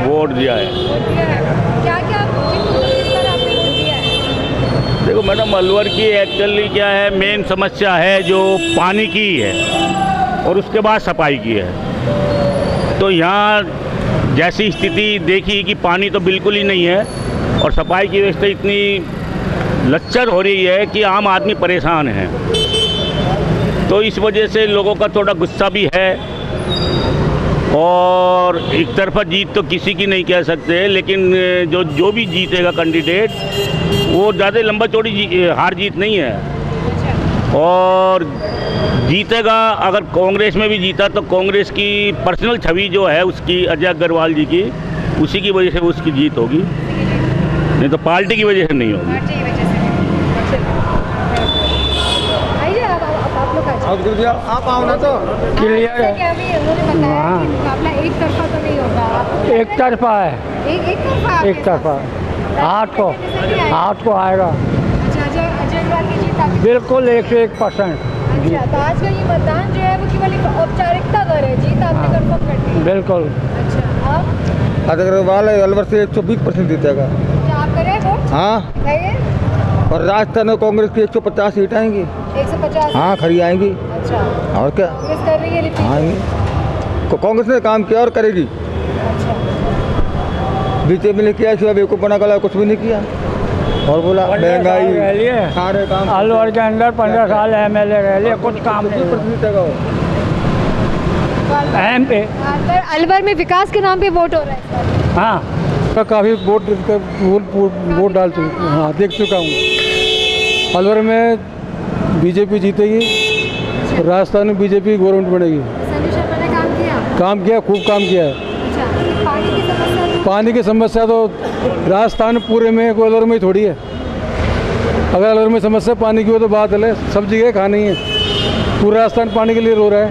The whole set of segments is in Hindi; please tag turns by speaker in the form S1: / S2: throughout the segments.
S1: वोट दिया है।
S2: क्या क्या किस पर आपने वोट दिया है?
S1: देखो मैडम, अलवर की एक्चुअली क्या है, मेन समस्या है जो पानी की है और उसके बाद सफाई की है। तो यहाँ जैसी स्थिति देखी कि पानी तो बिल्कुल ही नहीं है और सफाई की व्यवस्था इतनी लच्चर हो रही है कि आम आदमी परेशान है। तो इस वजह से लोगों का थोड़ा गुस्सा भी है और एक तरफा जीत तो किसी की नहीं कह सकते, लेकिन जो भी जीतेगा कैंडिडेट वो ज़्यादा लंबा चौड़ी हार जीत नहीं है और जीतेगा। अगर कांग्रेस में भी जीता तो कांग्रेस की पर्सनल छवि जो है उसकी, अजय अग्रवाल जी की, उसी की वजह से उसकी जीत होगी, नहीं तो पार्टी की वजह से नहीं होगी।
S3: आप आओ ना तो क्लियर है।
S2: क्या अभी उन्होंने बताया कि मुकाबला एक तरफा तो नहीं होगा?
S3: एक तरफा है,
S2: एक तरफा?
S3: एक तरफा। 8 को आएगा
S2: अच्छा, अजय अग्रवाल की जीत आपकी?
S3: बिल्कुल 101%।
S2: अच्छा, तो आज का ये मतदान जो है वो केवल एक औपचारिकता कर है, जीत आपने कंफर्म कर दी?
S3: बिल्कुल।
S2: अच्छा, आप
S4: अजय अग्रवाल अलवर से 120% जीतेगा।
S2: अच्छा, आप करें वोट?
S4: हाँ,
S2: बताइए।
S4: और राजस्थान में कांग्रेस की 150 सीट आएंगी।
S2: 150?
S4: हाँ, खरी आएंगी।
S2: अच्छा,
S4: और क्या
S2: कांग्रेस कर रही है रिपीट?
S4: आएंगी। तो कांग्रेस ने काम किया और करेगी।
S2: अच्छा,
S4: बीजेपी ने किया, सिर्फ बेवकूफ़पना कला, कुछ भी नहीं किया। और बोला महंगाई सारे काम।
S3: अलवर के अंदर 15 साल MLA रह लिए, कुछ काम नहीं। अहम पे
S2: अलवर में विकास के नाम पे वोट हो रहा है?
S3: हाँ, तो काफ़ी वोट डाल चुका, हाँ देख चुका हूँ। अलवर में बीजेपी जीतेगी, राजस्थान में बीजेपी गवर्नमेंट बनेगी।
S2: संजय शर्मा ने काम किया?
S3: खूब काम किया है।
S2: अच्छा, पानी की समस्या?
S3: पानी की समस्या तो राजस्थान पूरे में, कोई अलवर में ही थोड़ी है। अगर अलवर में समस्या पानी की हो तो बात है, सब जगह खानी है। पूरा राजस्थान पानी के लिए रो रहा है,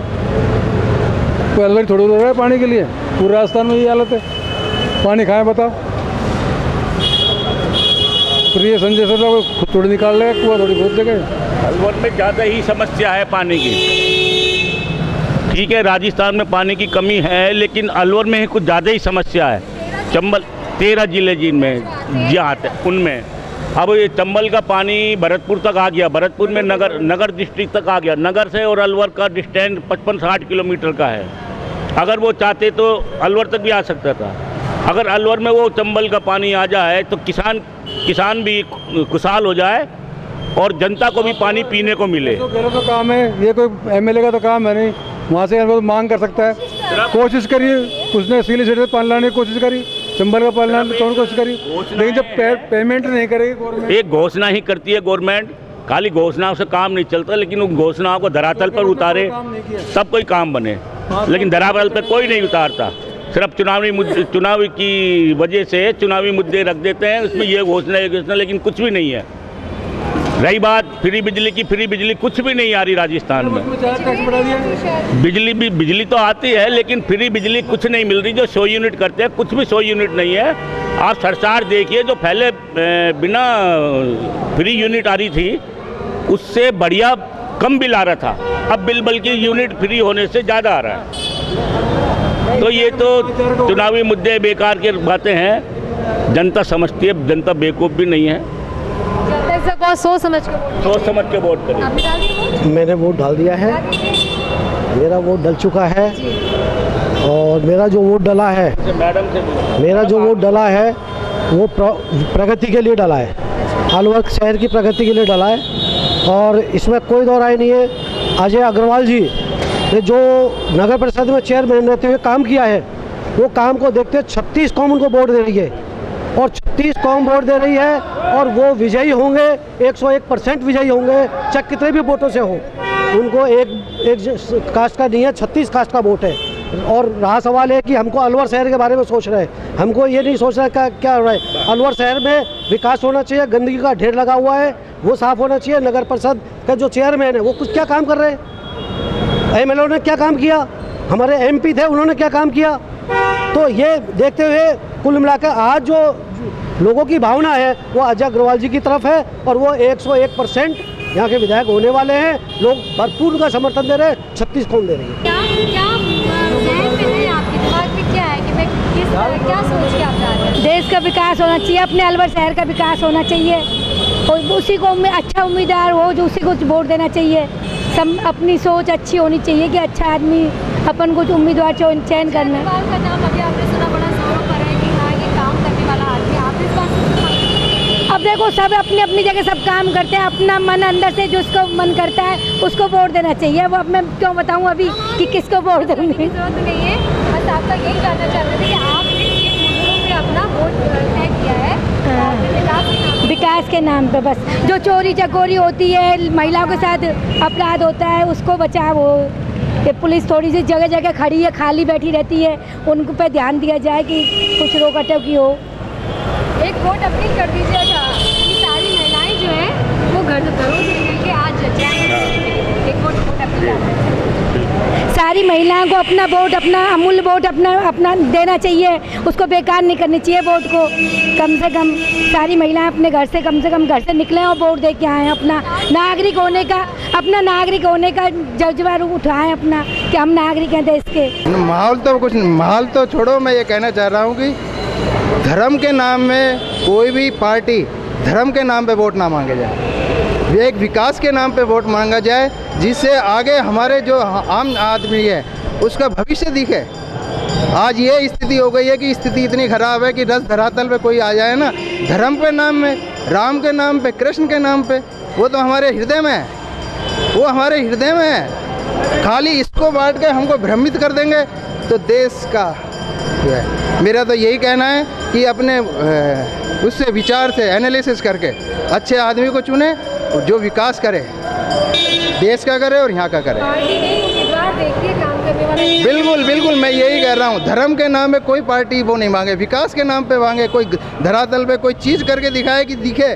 S3: कोई अलवर थोड़ी रो रहा है पानी के लिए। पूरे राजस्थान में ये हालत है, पानी खाएं बताओ। प्रिय संजय सर को खुद थोड़ी निकाल रहे, कुआ थोड़ी खोद देंगे।
S1: अलवर में ज़्यादा ही समस्या है पानी की। ठीक है, राजस्थान में पानी की कमी है, लेकिन अलवर में ही कुछ ज़्यादा ही समस्या है। चंबल 13 जिले जिनमें जी आते उनमें अब ये चंबल का पानी भरतपुर तक आ गया, भरतपुर में नगर डिस्ट्रिक्ट तक आ गया। नगर से और अलवर का डिस्टेंस 55-60 किलोमीटर का है। अगर वो चाहते तो अलवर तक भी आ सकता था। अगर अलवर में वो चंबल का पानी आ जाए तो किसान भी खुशहाल हो जाए और जनता को भी पानी पीने को मिले।
S3: तो मेरा तो काम है, ये कोई MLA का तो काम है नहीं। वहाँ से मांग कर सकता है, कोशिश करिए। उसने सीली सेट से पानी लाने की कोशिश करी, चंबल का पानी लाने की कोशिश करी, लेकिन जब पेमेंट नहीं करेगी गवर्नमेंट।
S1: एक घोषणा ही करती है गवर्नमेंट, खाली घोषणाओं से काम नहीं चलता, लेकिन उन घोषणाओं को धरातल पर उतारे तब कोई काम बने, लेकिन धरातल पर कोई नहीं उतारता। सिर्फ चुनावी की वजह से चुनावी मुद्दे रख देते हैं, उसमें ये घोषणा, लेकिन कुछ भी नहीं है। रही बात फ्री बिजली की, फ्री बिजली कुछ भी नहीं आ रही राजस्थान में। बिजली तो आती है, लेकिन फ्री बिजली कुछ नहीं मिल रही। जो 100 यूनिट करते हैं, कुछ भी 100 यूनिट नहीं है। आप सरकार देखिए, जो पहले बिना फ्री यूनिट आ रही थी उससे बढ़िया कम बिल आ रहा था, अब बिल बल्कि यूनिट फ्री होने से ज़्यादा आ रहा है। तो ये तो चुनावी मुद्दे बेकार की बातें हैं, जनता समझती है, जनता बेवकूफ़ भी नहीं है।
S2: बहुत सोच समझ के वोट करें। आपने डाल दिया वोट?
S5: मैंने वोट डाल दिया है, मेरा वोट डल चुका है। और मेरा जो वोट डला है, वो प्रगति के लिए डला है, अलवर शहर की प्रगति के लिए डला है। और इसमें कोई दो राय नहीं है। अजय अग्रवाल जी ने जो नगर परिषद में चेयरमैन रहते हुए काम किया है, वो काम को देखते 36 कौम उनको वोट दे रही है और 36 कौम वोट दे रही है और वो विजयी होंगे, 101% विजयी होंगे, चाहे कितने भी वोटों से हो। उनको एक कास्ट का नहीं है, 36 कास्ट का वोट है। और रहा सवाल है कि हमको अलवर शहर के बारे में सोच रहे हैं, हमको ये नहीं सोच रहा क्या हो रहा है। अलवर शहर में विकास होना चाहिए, गंदगी का ढेर लगा हुआ है, वो साफ़ होना चाहिए। नगर परिषद का जो चेयरमैन है वो कुछ क्या काम कर रहे हैं, MLA ने क्या काम किया, हमारे MP थे उन्होंने क्या काम किया। तो ये देखते हुए कुल मिलाकर आज जो लोगों की भावना है वो अजय अग्रवाल जी की तरफ है और वो 101% यहाँ के विधायक होने वाले हैं। लोग भरपूर उनका समर्थन दे रहे हैं, 36 कौन दे रही है।
S2: क्या आपके दिमाग में क्या है कि मैं किस
S6: देश का विकास होना चाहिए, अपने अलवर शहर का विकास होना चाहिए और उसी को अच्छा उम्मीदवार हो जो उसी को वोट देना चाहिए। सब अपनी सोच अच्छी होनी चाहिए कि अच्छा आदमी अपन को उम्मीदवार चयन करना है।
S2: केजरीवाल का नाम अभी आपने सुना, बड़ा जोरों पर है कि हाँ ये काम करने वाला आदमी। आप इस बात से
S6: अब देखो सब अपनी अपनी जगह सब काम करते हैं, अपना मन अंदर से जो उसको मन करता है उसको वोट देना चाहिए। वो अब मैं क्यों बताऊं अभी कि किसको वोट दूंगी।
S2: जरूरत नहीं है, बस आपका यही जानना चाहते थे कि आपने ये मुद्दों पे अपना वोट तय किया है
S6: विकास के नाम पे। बस जो चोरी चकोरी होती है, महिलाओं के साथ अपराध होता है, उसको बचाव हो। ये पुलिस थोड़ी सी जगह जगह खड़ी है, खाली बैठी रहती है, उनको पे ध्यान दिया जाए कि कुछ रोक अटकी हो।
S2: एक वोट अपील कर दीजिए कि सारी महिलाएं जो हैं वो घरों से मिलके आज एक वोट अपील
S6: सारी महिलाओं को अपना वोट, अपना अमूल्य वोट अपना देना चाहिए, उसको बेकार नहीं करनी चाहिए वोट को। कम से कम सारी महिलाएं अपने घर से कम घर से निकलें और वोट दे के आएँ। अपना नागरिक होने का जज्बा उठाएं अपना कि हम नागरिक हैं देश के।
S7: माहौल तो छोड़ो, मैं ये कहना चाह रहा हूँ कि धर्म के नाम में कोई भी पार्टी धर्म के नाम पे वोट ना मांगे जाए, एक विकास के नाम पे वोट मांगा जाए जिससे आगे हमारे जो आम आदमी है उसका भविष्य दिखे। आज ये स्थिति हो गई है कि स्थिति इतनी खराब है कि रस धरातल पे कोई आ जाए ना, धर्म के नाम में, राम के नाम पे, कृष्ण के नाम पे, वो तो हमारे हृदय में है, वो हमारे हृदय में है। खाली इसको बांट के हमको भ्रमित कर देंगे तो देश का है। मेरा तो यही कहना है कि अपने उससे विचार से एनालिसिस करके अच्छे आदमी को चुने जो विकास करे, देश का करे और यहाँ का करे।
S2: पार्टी नहीं, उम्मीदवार देखिए काम करने वाले।
S7: बिल्कुल मैं यही कह रहा हूँ, धर्म के नाम पे कोई पार्टी वो नहीं मांगे, विकास के नाम पे मांगे, कोई धरातल पे कोई चीज़ करके दिखाए कि दिखे।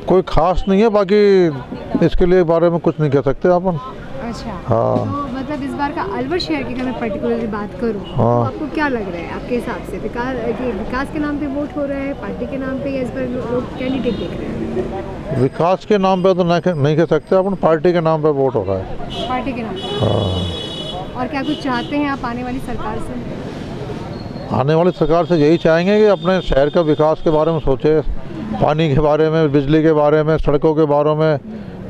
S8: कोई खास नहीं है, बाकी इसके लिए बारे में कुछ नहीं कह सकते अपन।
S2: अच्छा
S8: हाँ।
S2: तो मतलब इस बार का अलवर शहर की अगर मैं पर्टिकुलरली बात करूँ तो
S8: हाँ।
S2: आपको क्या लग रहा है आपके हिसाब से विकास के नाम पे वोट हो रहा है, पार्टी के नाम पे, या इस बार लोग कैंडिडेट देख रहे हैं?
S8: विकास के नाम पे तो नहीं कह सकते अपन, पार्टी के नाम पे वोट हो रहा है।
S2: पार्टी के नाम पे।
S8: हाँ।
S2: और क्या कुछ चाहते हैं आप आने वाली सरकार से?
S8: आने वाली सरकार से यही चाहेंगे कि अपने शहर का विकास के बारे में सोचे, पानी के बारे में, बिजली के बारे में, सड़कों के बारे में,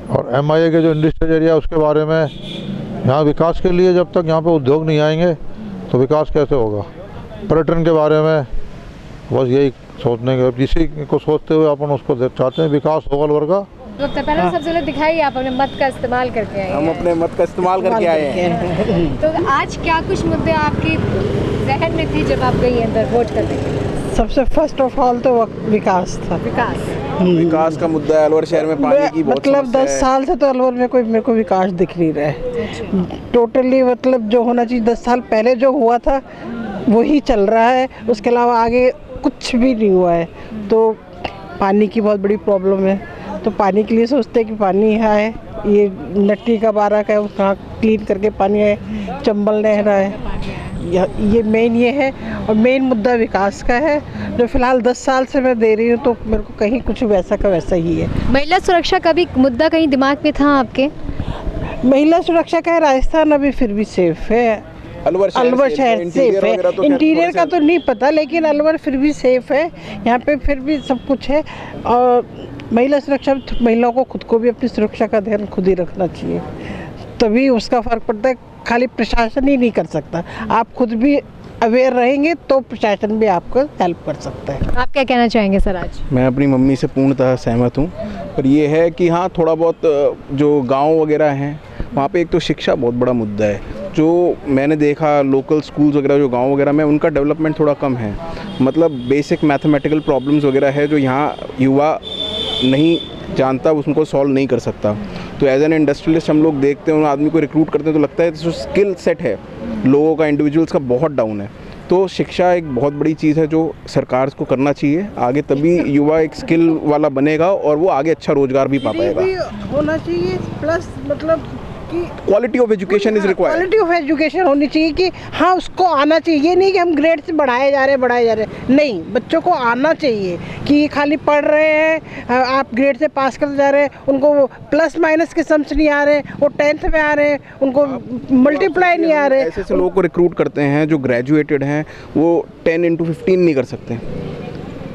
S8: और MIA के जो इंडस्ट्रियल एरिया उसके बारे में। यहाँ विकास के लिए जब तक यहाँ पे उद्योग नहीं आएंगे तो विकास कैसे होगा। पर्यटन के बारे में बस यही सोचने के, इसी को सोचते हुए अपन उसको चाहते हैं विकास होगा अलवर का।
S2: तो पहले सबसे पहले दिखाइए आप अपने मत का इस्तेमाल करके आए हैं।
S7: हम अपने मत का इस्तेमाल करके आए हैं।
S2: तो आज क्या कुछ मुद्दे आपके जहन में थे जब आप गई अंदर वोट करने के लिए?
S9: सबसे फर्स्ट ऑफ ऑल तो विकास था।
S7: विकास का मुद्दा है, अलवर शहर में पानी की बहुत
S9: मतलब 10 साल से तो अलवर में कोई मेरे को विकास दिख नहीं रहा है टोटली। मतलब जो होना चाहिए 10 साल पहले जो हुआ था वही चल रहा है, उसके अलावा आगे कुछ भी नहीं हुआ है। तो पानी की बहुत बड़ी प्रॉब्लम है, तो पानी के लिए सोचते हैं कि पानी यहाँ है, ये नट्टी का 12 का है, वहाँ क्लीन करके पानी है, चंबल नहरा है, ये मेन ये है। और मेन मुद्दा विकास का है जो फिलहाल 10 साल से मैं दे रही हूँ, तो मेरे को कहीं कुछ वैसा का वैसा ही है।
S2: महिला सुरक्षा का भी मुद्दा कहीं दिमाग में था आपके?
S9: महिला सुरक्षा का है, राजस्थान अभी फिर भी सेफ है, अलवर शहर सेफ है। इंटीरियर का तो नहीं पता, लेकिन अलवर फिर भी सेफ है, यहाँ पे फिर भी सब कुछ है। और महिला सुरक्षा, महिलाओं को खुद को भी अपनी सुरक्षा का ध्यान खुद ही रखना चाहिए, तभी उसका फ़र्क पड़ता है। खाली प्रशासन ही नहीं कर सकता, आप खुद भी अवेयर रहेंगे तो प्रशासन भी आपको हेल्प कर सकता है।
S2: आप क्या कहना चाहेंगे सर आज?
S10: मैं अपनी मम्मी से पूर्णतः सहमत हूँ, पर ये है कि हाँ थोड़ा बहुत जो गांव वगैरह हैं वहाँ पे एक तो शिक्षा बहुत बड़ा मुद्दा है। जो मैंने देखा लोकल स्कूल्स वगैरह जो गांव वगैरह में, उनका डेवलपमेंट थोड़ा कम है। मतलब बेसिक मैथमेटिकल प्रॉब्लम्स वगैरह है जो यहाँ युवा नहीं जानता, उनको सॉल्व नहीं कर सकता। तो एज एन इंडस्ट्रियलिस्ट हम लोग देखते हैं, उन आदमी को रिक्रूट करते हैं तो लगता है जो स्किल सेट है लोगों का, इंडिविजुअल्स का बहुत डाउन है। तो शिक्षा एक बहुत बड़ी चीज़ है जो सरकार को करना चाहिए आगे, तभी युवा एक स्किल वाला बनेगा और वो आगे अच्छा रोजगार भी पा पाएगा।
S9: होना चाहिए प्लस मतलब
S10: quality of education is required.
S9: Quality of education होनी चाहिए कि हाँ उसको आना चाहिए, ये नहीं कि हम ग्रेड से बढ़ाए जा रहे हैं, नहीं, बच्चों को आना चाहिए कि खाली पढ़ रहे हैं, आप ग्रेड से पास करते जा रहे हैं, उनको प्लस माइनस के सम्स नहीं आ रहे, वो 10th में आ रहे हैं, उनको मल्टीप्लाई नहीं आ रहे।
S10: ऐसे लोगों को रिक्रूट करते हैं जो ग्रेजुएटेड हैं, वो 10 into 15 नहीं कर सकते।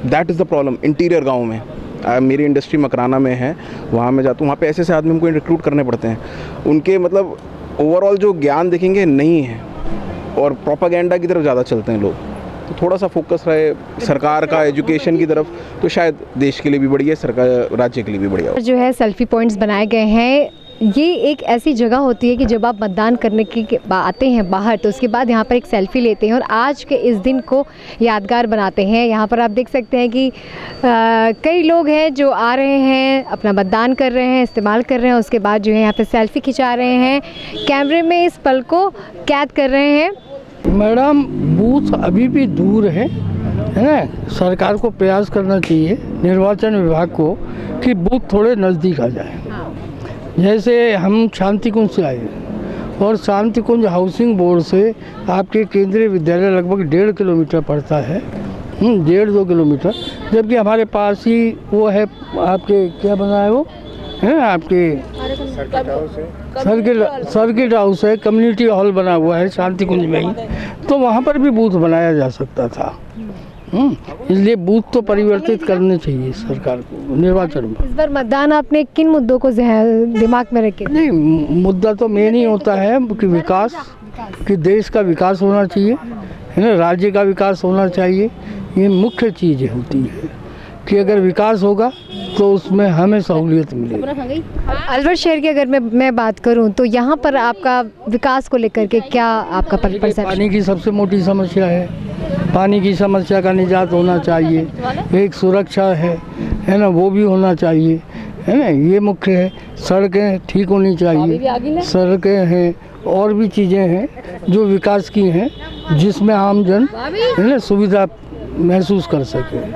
S10: That is the problem interior गाँव में। मेरी इंडस्ट्री मकराना में है, वहाँ मैं जाता हूँ, वहाँ पे ऐसे आदमी हमको रिक्रूट करने पड़ते हैं। उनके मतलब ओवरऑल जो ज्ञान देखेंगे नहीं है, और प्रोपागेंडा की तरफ ज़्यादा चलते हैं लोग। तो थोड़ा सा फोकस रहे सरकार का एजुकेशन की तरफ, तो शायद देश के लिए भी बढ़िया है, सरकार राज्य के लिए भी बढ़िया हो।
S2: जो है सेल्फी पॉइंट्स बनाए गए हैं। ये एक ऐसी जगह होती है कि जब आप मतदान करने के आते हैं बाहर, तो उसके बाद यहाँ पर एक सेल्फ़ी लेते हैं और आज के इस दिन को यादगार बनाते हैं। यहाँ पर आप देख सकते हैं कि कई लोग हैं जो आ रहे हैं, अपना मतदान कर रहे हैं, इस्तेमाल कर रहे हैं, उसके बाद जो है यहाँ पर सेल्फ़ी खिंचा रहे हैं, कैमरे में इस पल को कैद कर रहे हैं।
S3: मैडम, बूथ अभी भी दूर है ना। सरकार को प्रयास करना चाहिए, निर्वाचन विभाग को, कि बूथ थोड़े नज़दीक आ जाए। जैसे हम शांति कुंज से आए और शांति कुंज हाउसिंग बोर्ड से आपके केंद्रीय विद्यालय लगभग 1.5 किलोमीटर पड़ता है, 1.5-2 किलोमीटर, जबकि हमारे पास ही वो है, आपके क्या बना है वो है आपके सर्किट हाउस है, कम्युनिटी हॉल बना हुआ है शांति कुंज में ही, तो वहाँ पर भी बूथ बनाया जा सकता था। इसलिए बूथ तो परिवर्तित करने चाहिए सरकार को निर्वाचन में।
S2: इस बार मतदान आपने किन मुद्दों को दिमाग में रखे?
S3: नहीं, मुद्दा तो मेन ही होता है कि विकास, कि देश का विकास होना चाहिए, है ना, राज्य का विकास होना चाहिए। ये मुख्य चीज़ें होती है कि अगर विकास होगा तो उसमें हमें सहूलियत मिलेगी।
S2: अलवर शहर की अगर मैं बात करूं तो यहाँ पर आपका विकास को लेकर के क्या आपका परसेप्शन?
S3: पानी की सबसे मोटी समस्या है, पानी की समस्या का निजात होना चाहिए। एक सुरक्षा है ना, वो भी होना चाहिए, है ना, ये मुख्य है। सड़कें ठीक होनी चाहिए, सड़कें हैं और भी चीज़ें हैं जो विकास की हैं, जिसमें आम जन है ना सुविधा महसूस कर सके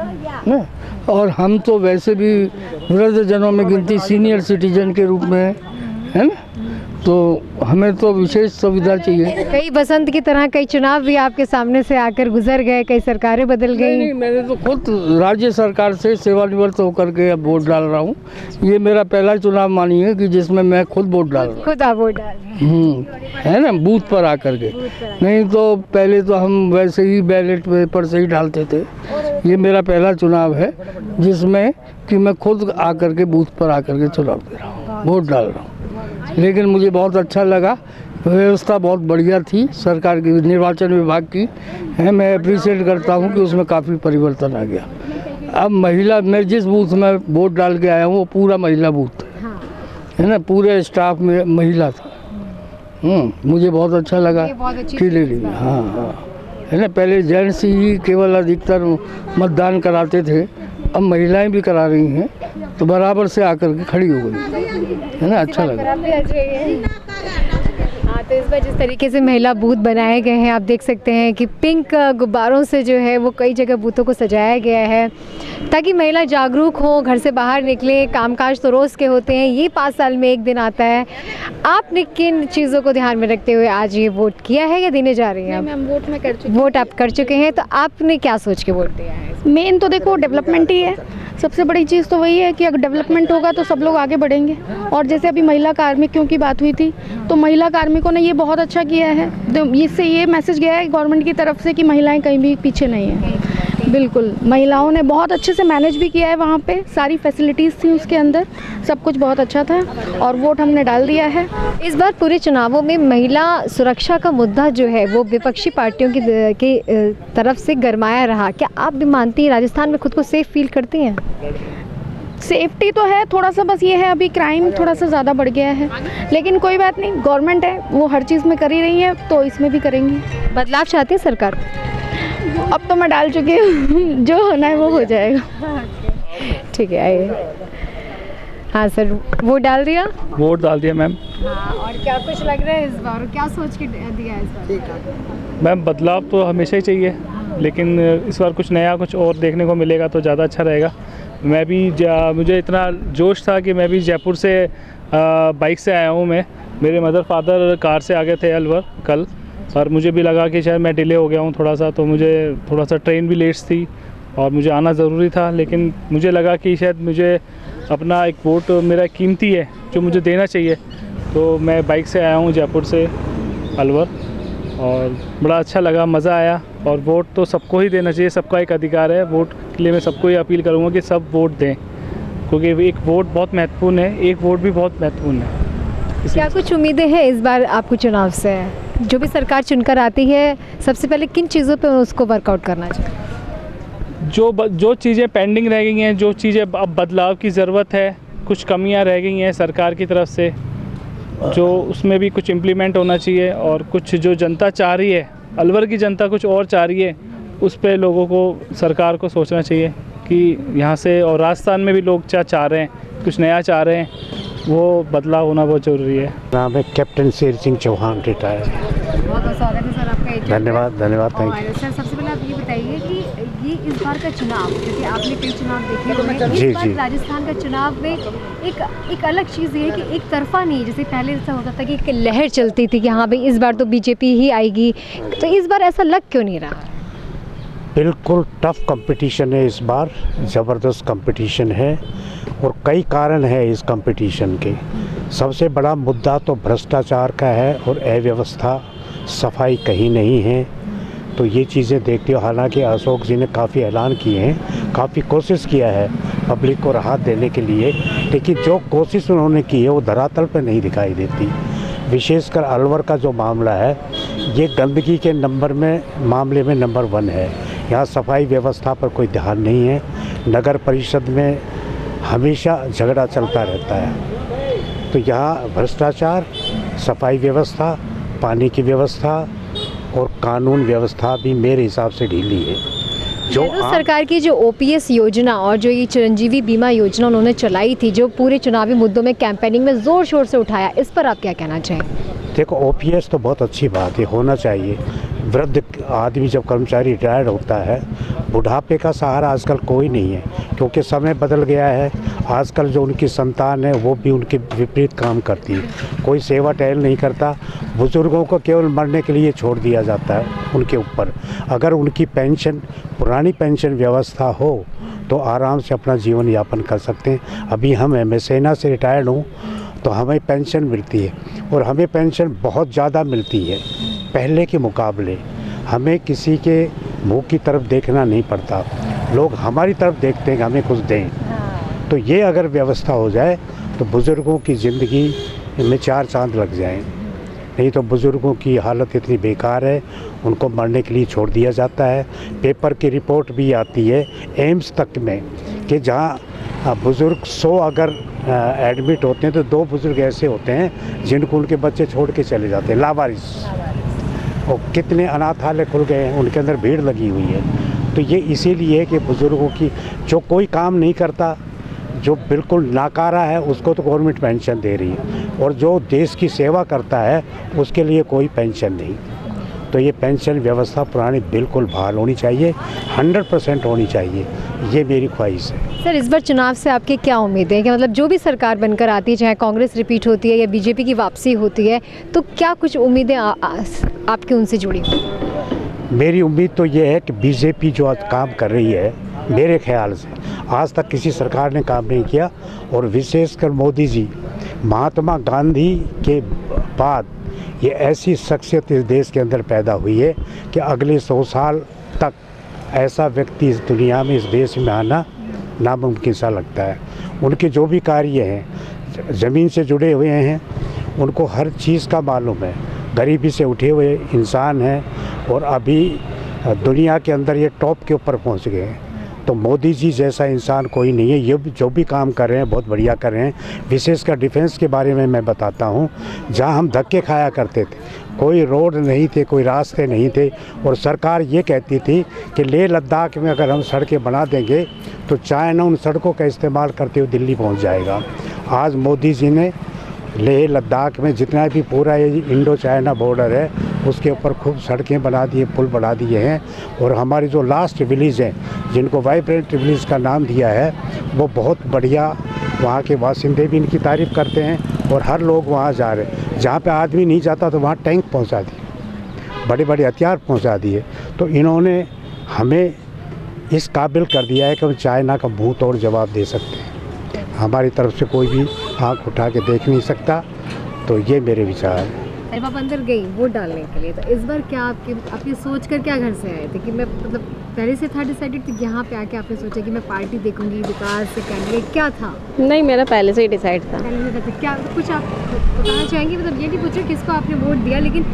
S3: ना। और हम तो वैसे भी वृद्ध जनों में गिनती सीनियर सिटीजन के रूप में है ना, तो हमें तो विशेष सुविधा चाहिए।
S2: कई बसंत की तरह कई चुनाव भी आपके सामने से आकर गुजर गए, कई सरकारें बदल गई।
S3: नहीं, मैंने तो खुद राज्य सरकार से सेवानिवृत्त होकर के अब वोट डाल रहा हूँ। ये मेरा पहला चुनाव मानिए कि जिसमें मैं खुद वोट डाल रहा हूँ।
S2: खुद आप वोट डाल
S3: है ना, बूथ पर आकर के। नहीं तो पहले तो हम वैसे ही बैलेट पेपर से ही डालते थे। ये मेरा पहला चुनाव है जिसमें कि मैं खुद आकर के बूथ पर आकर के चुनाव दे रहा हूँ, वोट डाल रहा हूँ। लेकिन मुझे बहुत अच्छा लगा, व्यवस्था बहुत बढ़िया थी सरकार की, निर्वाचन विभाग की है। मैं अप्रिशिएट करता हूँ कि उसमें काफ़ी परिवर्तन आ गया। अब महिला, मैं जिस बूथ में वोट डाल के आया हूँ वो पूरा महिला बूथ है ना, पूरे स्टाफ में महिला था। मुझे बहुत अच्छा लगा कि लेडी, हाँ, है ना। पहले जेंट्स ही केवल अधिकतर मतदान कराते थे, अब महिलाएं भी करा रही हैं, तो बराबर से आकर के खड़ी हो गई, है ना, अच्छा लगा।
S2: हाँ, तो इस बार जिस तरीके से महिला बूथ बनाए गए हैं, आप देख सकते हैं कि पिंक गुब्बारों से जो है वो कई जगह बूथों को सजाया गया है ताकि महिला जागरूक हो, घर से बाहर निकले। कामकाज तो रोज़ के होते हैं, ये 5 साल में एक दिन आता है। आपने किन चीज़ों को ध्यान में रखते हुए आज ये वोट किया है या देने जा रही हैं?
S11: मैम, वोट में कर चुकी।
S2: वोट आप कर चुके हैं, तो आपने क्या सोच के वोट दिया है?
S11: मेन तो देखो डेवलपमेंट ही है, सबसे बड़ी चीज़ तो वही है कि अगर डेवलपमेंट होगा तो सब लोग आगे बढ़ेंगे। और जैसे अभी महिला कार्मिकों की बात हुई थी, तो महिला कार्मिकों ने ये बहुत अच्छा किया है। तो इससे ये मैसेज गया है गवर्नमेंट की तरफ से कि महिलाएं कहीं भी पीछे नहीं हैं। बिल्कुल, महिलाओं ने बहुत अच्छे से मैनेज भी किया है, वहाँ पे सारी फैसिलिटीज़ थी उसके अंदर, सब कुछ बहुत अच्छा था और वोट हमने डाल दिया है।
S2: इस बार पूरे चुनावों में महिला सुरक्षा का मुद्दा जो है वो विपक्षी पार्टियों की तरफ से गरमाया रहा। क्या आप भी मानती हैं, राजस्थान में खुद को सेफ फील करती हैं?
S11: सेफ्टी तो है, थोड़ा सा बस ये है अभी क्राइम थोड़ा सा ज़्यादा बढ़ गया है, लेकिन कोई बात नहीं, गवर्नमेंट है वो हर चीज़ में कर ही रही है, तो इसमें भी करेंगी।
S2: बदलाव चाहती है सरकार?
S11: अब तो मैं डाल चुकी हूँ, जो होना है वो हो जाएगा।
S2: ठीक है, आइए। हाँ सर, वोट डाल दिया?
S12: वोट डाल दिया मैम।
S2: हाँ, और क्या कुछ लग रहा है इस बार, क्या सोच के दिया है इस बार?
S12: मैम, बदलाव तो हमेशा ही चाहिए, लेकिन इस बार कुछ नया, कुछ और देखने को मिलेगा तो ज़्यादा अच्छा रहेगा। मुझे इतना जोश था कि मैं भी जयपुर से बाइक से आया हूँ मैं, मेरे मदर फादर कार से आ गए थे अलवर कल, और मुझे भी लगा कि शायद मैं डिले हो गया हूँ थोड़ा सा, तो मुझे थोड़ा सा ट्रेन भी लेट थी और मुझे आना ज़रूरी था। लेकिन मुझे लगा कि शायद मुझे अपना एक वोट मेरा कीमती है जो मुझे देना चाहिए, तो मैं बाइक से आया हूँ जयपुर से अलवर, और बड़ा अच्छा लगा, मज़ा आया। और वोट तो सबको ही देना चाहिए, सबका एक अधिकार है। वोट के लिए मैं सबको ये अपील करूँगा कि सब वोट दें, क्योंकि एक वोट बहुत महत्वपूर्ण है, एक वोट भी बहुत महत्वपूर्ण है।
S2: क्या कुछ उम्मीदें हैं इस बार आपको चुनाव से? जो भी सरकार चुनकर आती है, सबसे पहले किन चीज़ों पे उसको वर्कआउट करना चाहिए?
S12: जो चीज़ें पेंडिंग रह गई हैं, जो चीज़ें अब बदलाव की ज़रूरत है, कुछ कमियां रह गई हैं सरकार की तरफ से, जो उसमें भी कुछ इम्प्लीमेंट होना चाहिए। और कुछ जो जनता चाह रही है, अलवर की जनता कुछ और चाह रही है, उस पे लोगों को, सरकार को सोचना चाहिए कि यहाँ से, और राजस्थान में भी लोग चाह रहे हैं, कुछ नया चाह रहे हैं, वो बदलाव होना बहुत ज़रूरी है।
S13: नाम है कैप्टन शेर सिंह चौहान, रिटायर।
S2: बहुत बहुत स्वागत है सर आपका।
S13: धन्यवाद धन्यवाद, थैंक यू।
S2: सर सबसे पहले आप ये बताइए कि ये इस बार का चुनाव, क्योंकि आपने कई चुनाव देखे होंगे, इस बार राजस्थान का चुनाव में एक अलग चीज़ ये है कि एक तरफा नहीं, जैसे पहले ऐसा होता था कि एक लहर चलती थी कि हाँ भाई इस बार तो बीजेपी ही आएगी, तो इस बार ऐसा लग क्यों नहीं रहा?
S13: बिल्कुल टफ कंपटीशन है इस बार, ज़बरदस्त कंपटीशन है, और कई कारण है इस कंपटीशन के। सबसे बड़ा मुद्दा तो भ्रष्टाचार का है और अव्यवस्था, सफाई कहीं नहीं है। तो ये चीज़ें देखते हो, हालांकि अशोक जी ने काफ़ी ऐलान किए हैं, काफ़ी कोशिश किया है पब्लिक को राहत देने के लिए, लेकिन जो कोशिश उन्होंने की है वो धरातल पर नहीं दिखाई देती। विशेषकर अलवर का जो मामला है, ये गंदगी के मामले में नंबर 1 है। यहाँ सफाई व्यवस्था पर कोई ध्यान नहीं है। नगर परिषद में हमेशा झगड़ा चलता रहता है। तो यहाँ भ्रष्टाचार, सफाई व्यवस्था, पानी की व्यवस्था और कानून व्यवस्था भी मेरे हिसाब से ढीली है। जो
S2: सरकार की जो ओपीएस योजना और जो ये चिरंजीवी बीमा योजना उन्होंने चलाई थी, जो पूरे चुनावी मुद्दों में कैंपेनिंग में ज़ोर शोर से उठाया, इस पर आप क्या कहना चाहें?
S13: देखो, ओपीएस तो बहुत अच्छी बात है, होना चाहिए। वृद्ध आदमी जब कर्मचारी रिटायर्ड होता है, बुढ़ापे का सहारा आजकल कोई नहीं है, क्योंकि समय बदल गया है। आजकल जो उनकी संतान है वो भी उनके विपरीत काम करती है, कोई सेवा टहल नहीं करता। बुज़ुर्गों को केवल मरने के लिए छोड़ दिया जाता है उनके ऊपर। अगर उनकी पेंशन, पुरानी पेंशन व्यवस्था हो तो आराम से अपना जीवन यापन कर सकते हैं। अभी मैं सेना से रिटायर्ड हूँ, तो हमें पेंशन मिलती है, और हमें पेंशन बहुत ज़्यादा मिलती है पहले के मुकाबले। हमें किसी के मुंह की तरफ देखना नहीं पड़ता, लोग हमारी तरफ देखते हैं कि हमें कुछ दें। तो ये अगर व्यवस्था हो जाए तो बुज़ुर्गों की ज़िंदगी में 4 चांद लग जाएं। नहीं तो बुज़ुर्गों की हालत इतनी बेकार है, उनको मरने के लिए छोड़ दिया जाता है। पेपर की रिपोर्ट भी आती है एम्स तक में कि जहाँ बुज़ुर्ग 100 अगर एडमिट होते हैं तो 2 बुज़ुर्ग ऐसे होते हैं जिनको उनके बच्चे छोड़ के चले जाते हैं, लावारिस। और कितने अनाथालय खुल गए हैं, उनके अंदर भीड़ लगी हुई है। तो ये इसीलिए है कि बुज़ुर्गों की, जो कोई काम नहीं करता, जो बिल्कुल नाकारा है, उसको तो गवर्नमेंट पेंशन दे रही है, और जो देश की सेवा करता है उसके लिए कोई पेंशन नहीं। तो ये पेंशन व्यवस्था पुरानी बिल्कुल बहाल होनी चाहिए, 100% होनी चाहिए, ये मेरी ख्वाहिश है।
S2: सर, इस बार चुनाव से आपकी क्या उम्मीदें हैं कि मतलब जो भी सरकार बनकर आती है, चाहे कांग्रेस रिपीट होती है या बीजेपी की वापसी होती है, तो क्या कुछ उम्मीदें आपकी उनसे जुड़ी?
S13: मेरी उम्मीद तो ये है कि बीजेपी जो आज काम कर रही है, मेरे ख्याल से आज तक किसी सरकार ने काम नहीं किया, और विशेषकर मोदी जी, महात्मा गांधी के बाद ये ऐसी शख्सियत इस देश के अंदर पैदा हुई है कि अगले 100 साल तक ऐसा व्यक्ति इस दुनिया में, इस देश में आना नामुमकिन सा लगता है। उनके जो भी कार्य हैं, ज़मीन से जुड़े हुए हैं, उनको हर चीज़ का मालूम है, गरीबी से उठे हुए इंसान हैं, और अभी दुनिया के अंदर ये टॉप के ऊपर पहुंच गए हैं। तो मोदी जी जैसा इंसान कोई नहीं है। ये जो भी काम कर रहे हैं बहुत बढ़िया कर रहे हैं। विशेषकर डिफेंस के बारे में मैं बताता हूँ, जहाँ हम धक्के खाया करते थे, कोई रोड नहीं थे, कोई रास्ते नहीं थे, और सरकार ये कहती थी कि लेह लद्दाख में अगर हम सड़कें बना देंगे तो चाइना उन सड़कों का इस्तेमाल करते हुए दिल्ली पहुँच जाएगा। आज मोदी जी ने लेह लद्दाख में जितना भी पूरा ये इंडो चाइना बॉर्डर है उसके ऊपर खूब सड़कें बना दिए, पुल बना दिए हैं, और हमारी जो लास्ट विलेज हैं जिनको वाइब्रेंट विलेज का नाम दिया है, वो बहुत बढ़िया वहाँ के बासिंदे भी इनकी तारीफ़ करते हैं और हर लोग वहाँ जा रहे हैं। जहाँ पे आदमी नहीं जाता तो वहाँ टैंक पहुँचा दिए, बड़े बड़े हथियार पहुँचा दिए। तो इन्होंने हमें इस काबिल कर दिया है कि हम चाइना का मुँह तोड़ जवाब दे सकते हैं। हमारी तरफ से कोई भी आँख उठा के देख नहीं सकता। तो ये मेरे विचार हैं।
S2: जब आप अंदर गई वोट डालने के लिए, तो इस बार क्या आपकी सोच कर क्या घर से आए थे कि मैं मतलब पहले से था डिसाइडेड कि यहाँ पे आके आपने सोचा कि मैं पार्टी देखूंगी, विकास से कैंडिडेट क्या था?
S14: नहीं, मेरा पहले से ही डिसाइड था।
S2: पहले से था। क्या कुछ आप बताना चाहेंगे? मतलब ये नहीं पूछो किसको आपने वोट दिया, लेकिन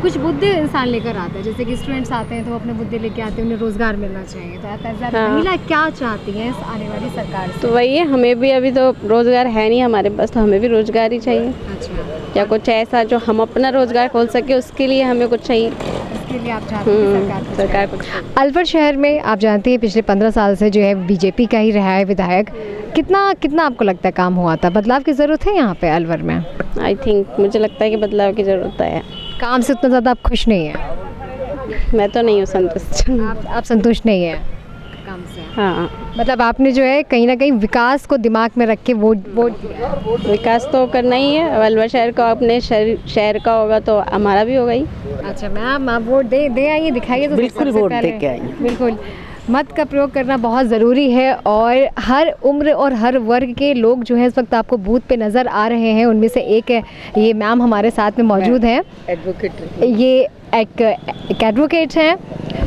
S2: कुछ मुद्दे इंसान लेकर आता है, जैसे कि स्टूडेंट्स आते हैं तो अपने मुद्दे लेके आते हैं, उन्हें रोज़गार मिलना चाहिए। तो आप एज अ महिला क्या चाहती हैं इस आने वाली सरकार से?
S14: तो वही है, हमें भी अभी तो रोज़गार है नहीं हमारे पास, तो हमें भी रोज़गार ही चाहिए।
S2: अच्छा,
S14: या कुछ ऐसा जो हम अपना रोज़गार खोल सके, उसके लिए हमें कुछ चाहिए।
S2: इसके लिए आप चाहते हैं सरकार कुछ? अलवर शहर में आप जानते हैं पिछले 15 साल से जो है बीजेपी का ही रहा है विधायक। कितना आपको लगता है काम हुआ था? बदलाव की ज़रूरत है यहाँ पे अलवर में?
S14: आई थिंक मुझे लगता है कि बदलाव की ज़रूरत है।
S2: काम से उतना ज़्यादा आप खुश नहीं हैं?
S14: मैं तो नहीं हूँ संतुष्ट।
S2: आप संतुष्ट नहीं हैं काम से?
S14: हाँ,
S2: मतलब आपने जो है कहीं ना कहीं विकास को दिमाग में रख के वोट दिया।
S14: विकास तो करना ही है। अलवर शहर का अपने शहर का होगा तो हमारा भी होगा ही।
S2: अच्छा मैम, आप वोट दे आइए, दिखाइए। तो
S15: बिल्कुल वोट दे के आइए।
S2: बिल्कुल, मत का प्रयोग करना बहुत ज़रूरी है। और हर उम्र और हर वर्ग के लोग जो है इस वक्त आपको बूथ पे नज़र आ रहे हैं। उनमें से एक है ये मैम हमारे साथ में मौजूद हैं,
S15: एडवोकेट।
S2: ये एक एडवोकेट हैं।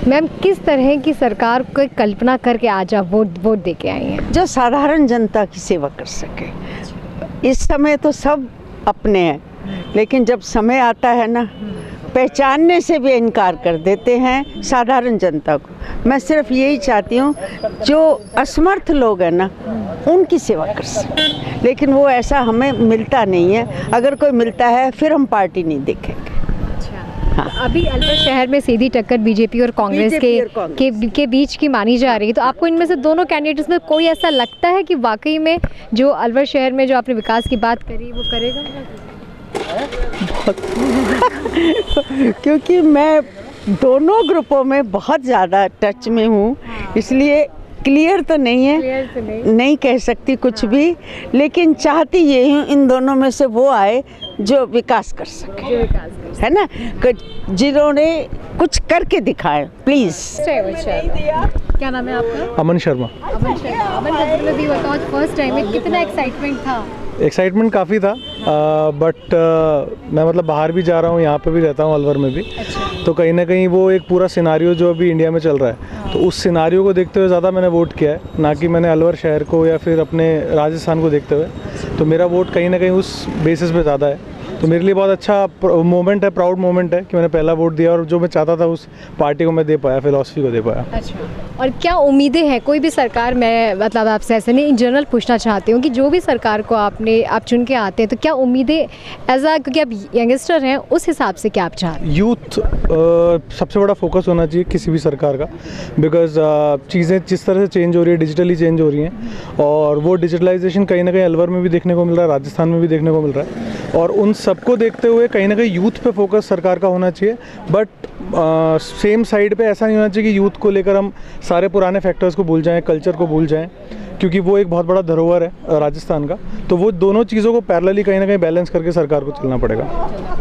S2: मैम, किस तरह की सरकार को कल्पना करके आज आप वोट दे के आई हैं?
S15: जो साधारण जनता की सेवा कर सके। इस समय तो सब अपने हैं, लेकिन जब समय आता है ना, पहचानने से भी इनकार कर देते हैं साधारण जनता को। मैं सिर्फ यही चाहती हूँ जो असमर्थ लोग हैं ना, उनकी सेवा कर सके, लेकिन वो ऐसा हमें मिलता नहीं है। अगर कोई मिलता है फिर हम पार्टी नहीं देखेंगे।
S2: हाँ। अभी अलवर शहर में सीधी टक्कर बीजेपी और कांग्रेस के बीच की मानी जा रही है। तो आपको इनमें से दोनों कैंडिडेट्स में कोई ऐसा लगता है कि वाकई में जो अलवर शहर में जो आपने विकास की बात करी वो करेगा?
S15: क्योंकि मैं दोनों ग्रुपों में बहुत ज़्यादा टच में हूँ, इसलिए क्लियर तो नहीं है, नहीं कह सकती कुछ भी, लेकिन चाहती ये हूँ इन दोनों में से वो आए जो विकास कर सके, है ना, जिन्होंने कुछ करके दिखाए। प्लीज़।
S2: क्या नाम है आपका?
S16: अमन शर्मा।
S2: अमन भी बताओ, फर्स्ट टाइम में कितना एक्साइटमेंट था?
S16: एक्साइटमेंट काफ़ी था, बट मैं मतलब बाहर भी जा रहा हूँ, यहाँ पे भी रहता हूँ अलवर में भी। तो कहीं ना कहीं वो एक पूरा सिनारियो जो अभी इंडिया में चल रहा है, तो उस सिनारियो को देखते हुए ज़्यादा मैंने वोट किया है, ना कि मैंने अलवर शहर को या फिर अपने राजस्थान को देखते हुए। तो मेरा वोट कहीं ना कहीं उस बेसिस पे ज़्यादा है। तो मेरे लिए बहुत अच्छा मोमेंट है, प्राउड मोमेंट है कि मैंने पहला वोट दिया और जो मैं चाहता था उस पार्टी को मैं दे पाया, फिलॉसफी को दे पाया।
S2: अच्छा, और क्या उम्मीदें हैं कोई भी सरकार? मैं मतलब आपसे ऐसे नहीं, इन जनरल पूछना चाहती हूँ कि जो भी सरकार को आप चुन के आते हैं तो क्या उम्मीदें एज आ, क्योंकि आप यंगस्टर हैं, उस हिसाब से क्या आप चाहते हैं?
S16: यूथ सबसे बड़ा फोकस होना चाहिए किसी भी सरकार का, बिकॉज चीज़ें जिस तरह से चेंज हो रही है, डिजिटली चेंज हो रही हैं, और वो डिजिटलाइजेशन कहीं ना कहीं अलवर में भी देखने को मिल रहा है, राजस्थान में भी देखने को मिल रहा है। और उन सबको देखते हुए कहीं ना कहीं यूथ पे फोकस सरकार का होना चाहिए, बट सेम साइड पे ऐसा नहीं होना चाहिए कि यूथ को लेकर हम सारे पुराने फैक्टर्स को भूल जाएं, कल्चर को भूल जाएं, क्योंकि वो एक बहुत बड़ा धरोहर है राजस्थान का। तो वो दोनों चीज़ों को पैरेलली कहीं ना कहीं बैलेंस करके सरकार को चलना पड़ेगा।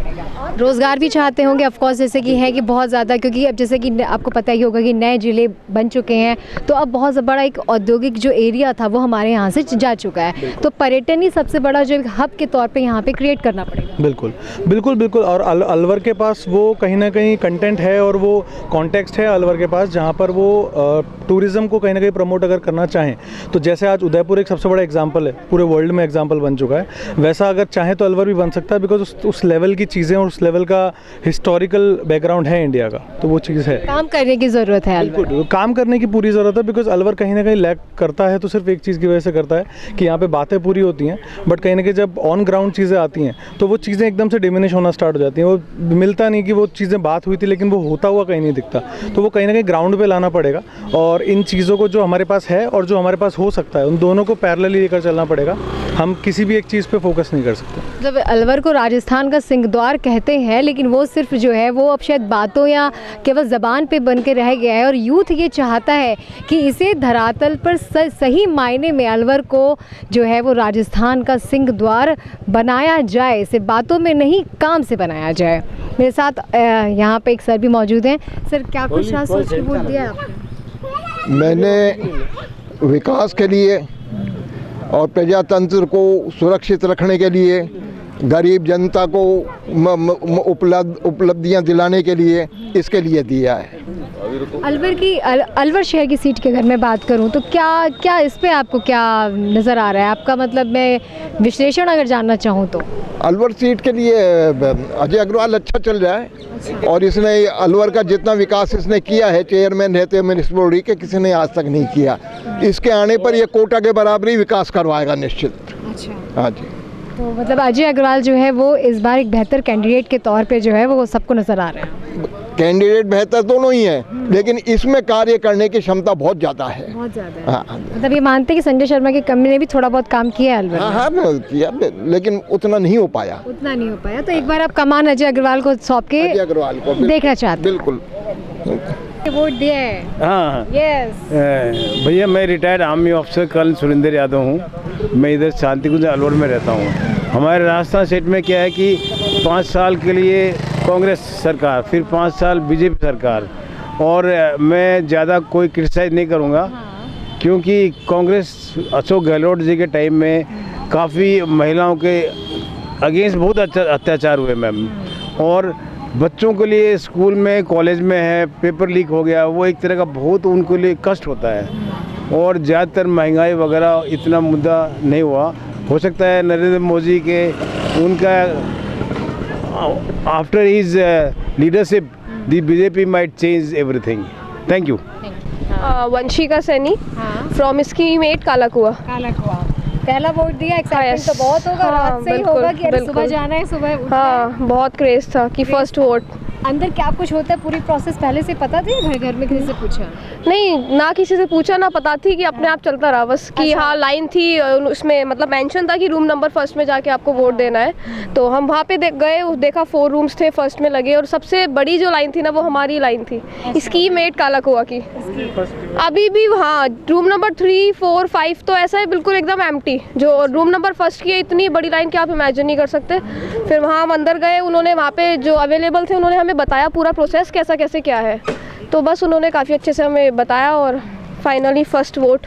S2: रोज़गार भी चाहते होंगे ऑफ कोर्स, जैसे कि है कि बहुत ज़्यादा, क्योंकि अब जैसे कि आपको पता ही होगा कि नए ज़िले बन चुके हैं, तो अब बहुत बड़ा एक औद्योगिक जो एरिया था वो हमारे यहाँ से जा चुका है। तो पर्यटन ही सबसे बड़ा जो एक हब के तौर पे यहाँ पे क्रिएट करना पड़ेगा।
S16: बिल्कुल बिल्कुल बिल्कुल। और अलवर के पास वो कहीं ना कहीं कंटेंट है और वो कॉन्टेक्स्ट है अलवर के पास, जहाँ पर वो टूरिज़्म को कहीं ना कहीं प्रमोट अगर करना चाहें, तो जैसे आज उदयपुर एक सबसे बड़ा एग्जाम्पल है, पूरे वर्ल्ड में एग्जाम्पल बन चुका है, वैसा अगर चाहें तो अलवर भी बन सकता है, बिकॉज उस लेवल की चीज़ें और उस लेवल का हिस्टोरिकल बैकग्राउंड है इंडिया का। तो वो चीज़ है, काम
S2: करने की ज़रूरत है,
S16: बिल्कुल काम करने की पूरी ज़रूरत है, बिकॉज अलवर कहीं ना कहीं लैक करता है, तो सिर्फ एक चीज़ की वजह से करता है कि यहाँ पे बातें पूरी होती हैं, बट कहीं ना कहीं जब ऑन ग्राउंड चीज़ें आती हैं तो वो चीज़ें एकदम से डिमिनिश होना स्टार्ट हो जाती हैं। वो मिलता नहीं कि वो चीज़ें बात हुई थी, लेकिन वो होता हुआ कहीं नहीं दिखता। तो वो कहीं ना कहीं ग्राउंड पे लाना पड़ेगा, और इन चीज़ों को जो हमारे पास है और जो हमारे पास हो सकता है, उन दोनों को पैरेलली लेकर चलना पड़ेगा। हम किसी भी एक चीज़ पे फोकस नहीं कर सकते।
S2: मतलब अलवर को राजस्थान का सिंहद्वार कहते हैं, लेकिन वो सिर्फ जो है वो अब शायद बातों या केवल ज़बान पे बन के रह गया है, और यूथ ये चाहता है कि इसे धरातल पर सही मायने में अलवर को जो है वो राजस्थान का सिंहद्वार बनाया जाए, इसे बातों में नहीं काम से बनाया जाए। मेरे साथ यहाँ पे एक सर भी मौजूद हैं। सर, क्या कुछ सोच के वोट दिया आपने?
S17: मैंने विकास के लिए और प्रजातंत्र को सुरक्षित रखने के लिए, गरीब जनता को उपलब्धियां दिलाने के लिए, इसके लिए दिया है।
S2: अलवर शहर की सीट की अगर मैं बात करूं तो क्या इस पे आपको क्या नज़र आ रहा है? आपका मतलब मैं विश्लेषण अगर जानना चाहूं तो
S17: अलवर सीट के लिए अजय अग्रवाल अच्छा चल रहा है, और इसने अलवर का जितना विकास इसने किया है, चेयरमैन रहते म्युनिसिपल बॉडी के, किसी ने आज तक नहीं किया। इसके आने पर ये कोटा के बराबर ही विकास करवाएगा निश्चित।
S2: अच्छा,
S17: हाँ जी।
S2: तो मतलब अजय अग्रवाल जो है वो इस बार एक बेहतर कैंडिडेट के तौर पे जो है वो सबको नज़र आ रहा है।
S17: कैंडिडेट बेहतर दोनों ही हैं, लेकिन इसमें कार्य करने की क्षमता बहुत ज़्यादा है।
S2: बहुत ज़्यादा है। हाँ। मतलब ये मानते हैं कि संजय शर्मा की कमी ने भी थोड़ा बहुत काम किया है अलवर में?
S17: हाँ, किया, लेकिन उतना नहीं हो पाया।
S2: तो एक बार आप कमान अजय अग्रवाल को सौंप के देखना चाहते हैं?
S17: बिल्कुल।
S2: वोट दिया है?
S18: हाँ,
S2: यस।
S18: भैया मैं retired army officer colonel Surendra Yadav हूँ। मैं इधर शांतिकुंज अलवर में रहता हूँ। हमारे राजस्थान स्टेट में क्या है कि 5 साल के लिए कांग्रेस सरकार, फिर 5 साल बीजेपी सरकार, और मैं ज़्यादा कोई क्रिटिसाइज नहीं करूँगा, क्योंकि कांग्रेस अशोक गहलोत जी के टाइम में काफ़ी महिलाओं के अगेंस्ट बहुत अत्याचार हुए मैम, और बच्चों के लिए स्कूल में कॉलेज में है पेपर लीक हो गया, वो एक तरह का बहुत उनके लिए कष्ट होता है, और ज़्यादातर महंगाई वगैरह इतना मुद्दा नहीं हुआ। हो सकता है नरेंद्र मोदी के उनका after his leadership the BJP might change everything. Thank you.
S19: Vanshika Saini from scheme 8 काला कुआ।
S2: पहला वोट दिया, एक्साइटमेंट तो बहुत होगा, रात से ही होगा कि अरे सुबह जाना है, सुबह उठना है।
S19: हाँ, बहुत क्रेज था कि फर्स्ट वोट।
S2: अंदर क्या कुछ होता है, पूरी प्रोसेस पहले से पता थी? घर में किसी से पूछा?
S19: नहीं, ना किसी से पूछा, ना पता थी, कि अपने आप चलता रहा बस कि हाँ लाइन थी, उसमें मतलब मेंशन था कि रूम नंबर फर्स्ट में जाके आपको वोट देना है। तो हम वहाँ पे गए, देखा 4 रूम्स थे फर्स्ट में लगे, और सबसे बड़ी जो लाइन थी ना वो हमारी लाइन थी, स्कीम 8 काला कुआ की। अभी भी हाँ, रूम नंबर 3, 4, 5 तो ऐसा है बिल्कुल एकदम एम्प्टी। जो रूम नंबर फर्स्ट की है, इतनी बड़ी लाइन कि आप इमेजिन नहीं कर सकते। फिर वहाँ हम अंदर गए, उन्होंने वहाँ पे जो अवेलेबल थे उन्होंने हमें बताया पूरा प्रोसेस कैसे क्या है, तो बस उन्होंने काफ़ी अच्छे से हमें बताया, और फाइनली फर्स्ट वोट।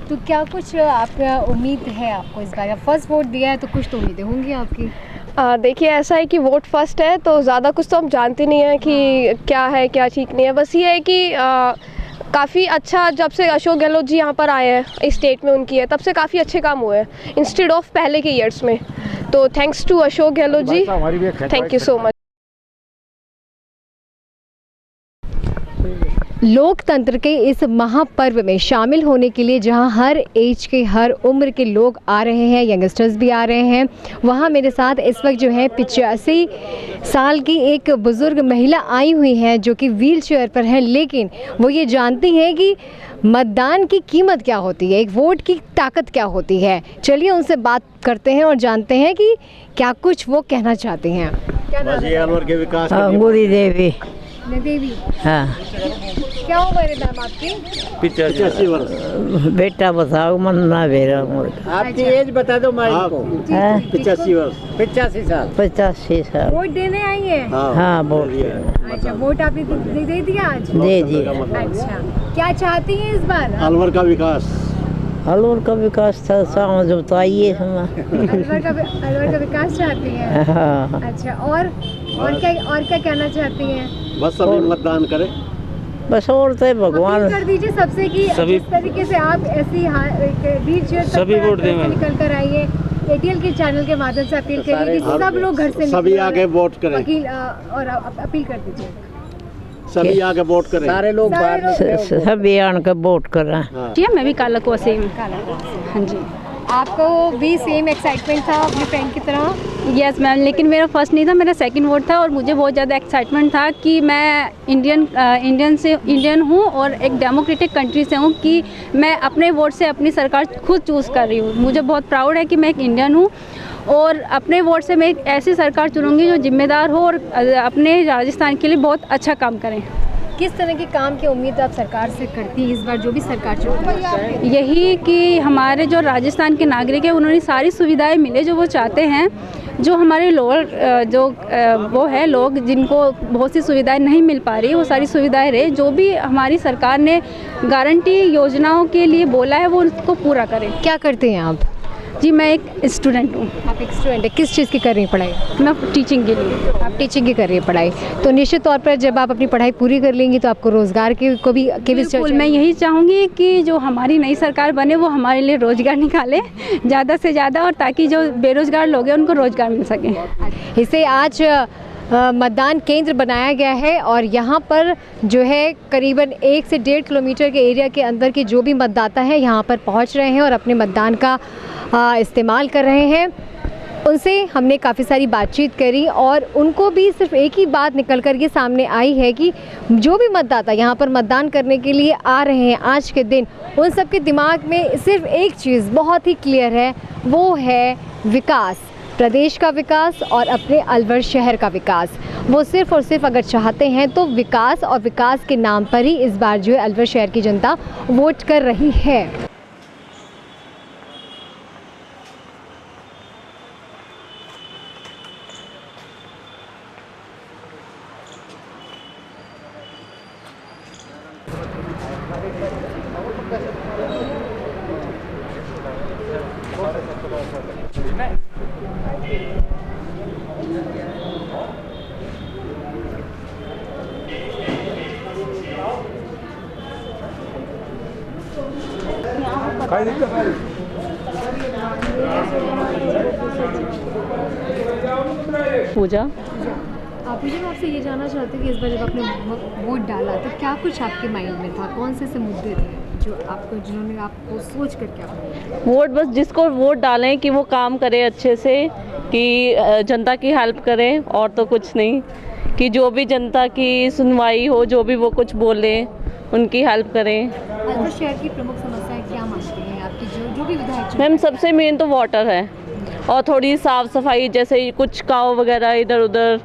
S2: तो क्या कुछ आपका उम्मीद है आपको इस बार? फर्स्ट वोट दिया है तो कुछ तो उम्मीदें होंगी आपकी?
S19: देखिए ऐसा है कि वोट फर्स्ट है तो ज़्यादा कुछ तो हम जानते नहीं हैं कि क्या है क्या ठीक नहीं है। बस ये है कि काफ़ी अच्छा, जब से अशोक गहलोत जी यहाँ पर आए हैं स्टेट में उनकी है, तब से काफ़ी अच्छे काम हुए हैं इंस्टेड ऑफ पहले के ईयर्स में। तो thanks to Ashok Gehlot ji, thank you so much.
S2: लोकतंत्र के इस महापर्व में शामिल होने के लिए जहां हर एज के, हर उम्र के लोग आ रहे हैं, यंगस्टर्स भी आ रहे हैं, वहां मेरे साथ इस वक्त जो है 85 साल की एक बुज़ुर्ग महिला आई हुई हैं जो कि व्हील चेयर पर है, लेकिन वो ये जानती हैं कि मतदान की कीमत क्या होती है, एक वोट की ताकत क्या होती है। चलिए उनसे बात करते हैं और जानते हैं कि क्या कुछ वो कहना चाहते हैं।
S18: अलवर के विकास
S20: अंगूरी देवी।
S2: देवी,
S20: हाँ।
S2: क्या उम्र है मैम आपकी?
S18: 85 वर्ष।
S20: बेटा बताओ, मन ना बेरा।
S18: आपकी एज बता दो माई को। 85 वर्ष। 85 साल।
S20: 85 साल।
S2: वोट देने आई है?
S20: हाँ, वोट।
S2: अच्छा, वोट आपने दे दिया आज?
S20: दे दिया।
S2: अच्छा, क्या चाहती हैं इस बार?
S18: अलवर का विकास।
S20: अलवर का विकास था, सामने जो बताइए।
S2: अलवर का विकास चाहती हैं?
S20: हाँ।
S2: अच्छा, और क्या कहना चाहती हैं?
S18: बस सभी मतदान करें।
S20: बस और तो भगवान
S2: कर दीजिए सबसे कि जिस तरीके से आप ऐसी व्हील चेयर
S18: सभी वोट दें,
S2: निकल कर आइए, एटीएल के चैनल के माध्यम से अपील करिए कि सब लोग घर से
S18: सभी आके वोट करें,
S2: और अपील कर दीजिए
S18: सभी आके वोट करें, सारे लोग
S20: सभी आके वोट करें।
S19: जी, मैं भी काला कुआ से हूँ। हाँ जी।
S2: आपको भी सेम एक्साइटमेंट था अपने फ्रेंड की तरह?
S21: यस मैम, लेकिन मेरा फर्स्ट नहीं था, मेरा सेकंड वोट था और मुझे बहुत ज़्यादा एक्साइटमेंट था कि मैं इंडियन हूँ और एक डेमोक्रेटिक कंट्री से हूँ, कि मैं अपने वोट से अपनी सरकार खुद चूज़ कर रही हूँ। मुझे बहुत प्राउड है कि मैं एक इंडियन हूँ और अपने वोट से मैं एक ऐसी सरकार चुनूँगी जो जिम्मेदार हो और अपने राजस्थान के लिए बहुत अच्छा काम करें।
S2: किस तरह के काम की उम्मीद आप सरकार से करती हैं इस बार जो भी सरकार चुनती है?
S21: यही कि हमारे जो राजस्थान के नागरिक हैं उन्होंने सारी सुविधाएं मिले जो वो चाहते हैं। जो हमारे लोअर वो है लोग जिनको बहुत सी सुविधाएं नहीं मिल पा रही, वो सारी सुविधाएं रहे। जो भी हमारी सरकार ने गारंटी योजनाओं के लिए बोला है वो उसको पूरा करें।
S2: क्या करते हैं आप?
S21: जी मैं एक स्टूडेंट हूँ।
S2: आप एक स्टूडेंट है, किस चीज़ की कर रही हैं पढ़ाई?
S21: मैं टीचिंग के लिए।
S2: आप टीचिंग की कर रही है पढ़ाई, तो निश्चित तौर पर जब आप अपनी पढ़ाई पूरी कर लेंगी तो आपको रोज़गार की भी
S21: बिल्कुल, मैं यही चाहूँगी कि जो हमारी नई सरकार बने वो हमारे लिए रोज़गार निकाले ज़्यादा से ज़्यादा, और ताकि जो बेरोज़गार लोग हैं उनको रोज़गार मिल सके।
S2: इसे आज मतदान केंद्र बनाया गया है और यहाँ पर जो है करीबन 1 से 1.5 किलोमीटर के एरिया के अंदर के जो भी मतदाता हैं यहाँ पर पहुँच रहे हैं और अपने मतदान का इस्तेमाल कर रहे हैं। उनसे हमने काफ़ी सारी बातचीत करी और उनको भी सिर्फ एक ही बात निकल कर के सामने आई है कि जो भी मतदाता यहाँ पर मतदान करने के लिए आ रहे हैं आज के दिन, उन सब के दिमाग में सिर्फ एक चीज़ बहुत ही क्लियर है, वो है विकास, प्रदेश का विकास और अपने अलवर शहर का विकास। वो सिर्फ और सिर्फ अगर चाहते हैं तो विकास, और विकास के नाम पर ही इस बार जो है अलवर शहर की जनता वोट कर रही है।
S22: पूजा
S2: पूजा, मैं आपसे ये जानना चाहती हूँ कि इस बार जब आपने वोट डाला तो क्या कुछ आपके माइंड में था, कौन से मुद्दे थे जो आपको, जिन्होंने आपको सोच करके आपने
S22: वोट, बस जिसको वोट डालें कि वो काम करे अच्छे से, कि जनता की हेल्प करे, और तो कुछ नहीं, कि जो भी जनता की सुनवाई हो, जो भी वो कुछ बोले उनकी हेल्प करें।
S2: अलवर शहर की प्रमुख समस्याएं क्या मानती हैं आपकी, जो भी विधायक?
S22: मैम सबसे मेन तो वाटर है और थोड़ी साफ़ सफाई, जैसे कुछ काव वगैरह इधर उधर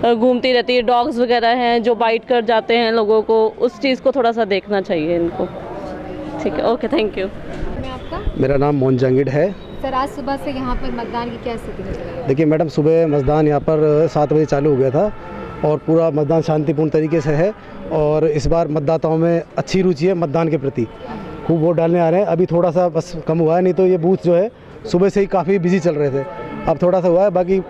S22: घूमती रहती है, डॉग्स वगैरह हैं जो बाइट कर जाते हैं लोगों को, उस चीज़ को थोड़ा सा देखना चाहिए इनको। ठीक है, ओके, थैंक यू।
S5: मेरा नाम मोहन जंगिड है।
S2: सर, आज सुबह से यहाँ पर मतदान की क्या स्थिति है?
S5: देखिए मैडम, सुबह मतदान यहाँ पर 7 बजे चालू हो गया था और पूरा मतदान शांतिपूर्ण तरीके से है और इस बार मतदाताओं में अच्छी रुचि है मतदान के प्रति, खूब वोट डालने आ रहे हैं। अभी थोड़ा सा बस कम हुआ है, नहीं तो ये बूथ जो है सुबह से ही काफ़ी बिजी चल रहे थे, अब थोड़ा सा हुआ है। बाकी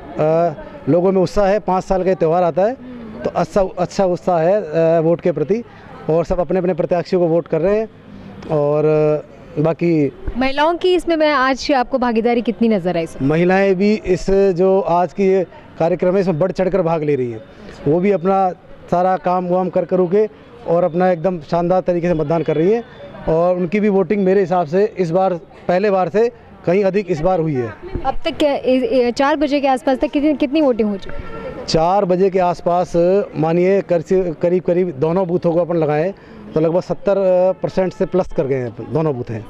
S5: लोगों में उत्साह है, 5 साल का त्यौहार आता है तो अच्छा उत्साह है वोट के प्रति और सब अपने अपने प्रत्याशियों को वोट कर रहे हैं। और बाकी
S2: महिलाओं की इसमें मैं आज आपको भागीदारी कितनी नज़र आई?
S5: महिलाएं भी इस जो आज की ये कार्यक्रम है इसमें बढ़ चढ़कर भाग ले रही हैं, वो भी अपना सारा काम वाम कर के और अपना एकदम शानदार तरीके से मतदान कर रही हैं और उनकी भी वोटिंग मेरे हिसाब से इस बार पहले बार से कहीं अधिक इस बार हुई है।
S2: अब तक 4 बजे के आसपास तक कितनी वोटिंग हो चुकी है?
S5: 4 बजे के आसपास मानिए करीब दोनों बूथों को अपन लगाएं तो लगभग 70% से प्लस कर गए हैं दोनों बूथ हैं।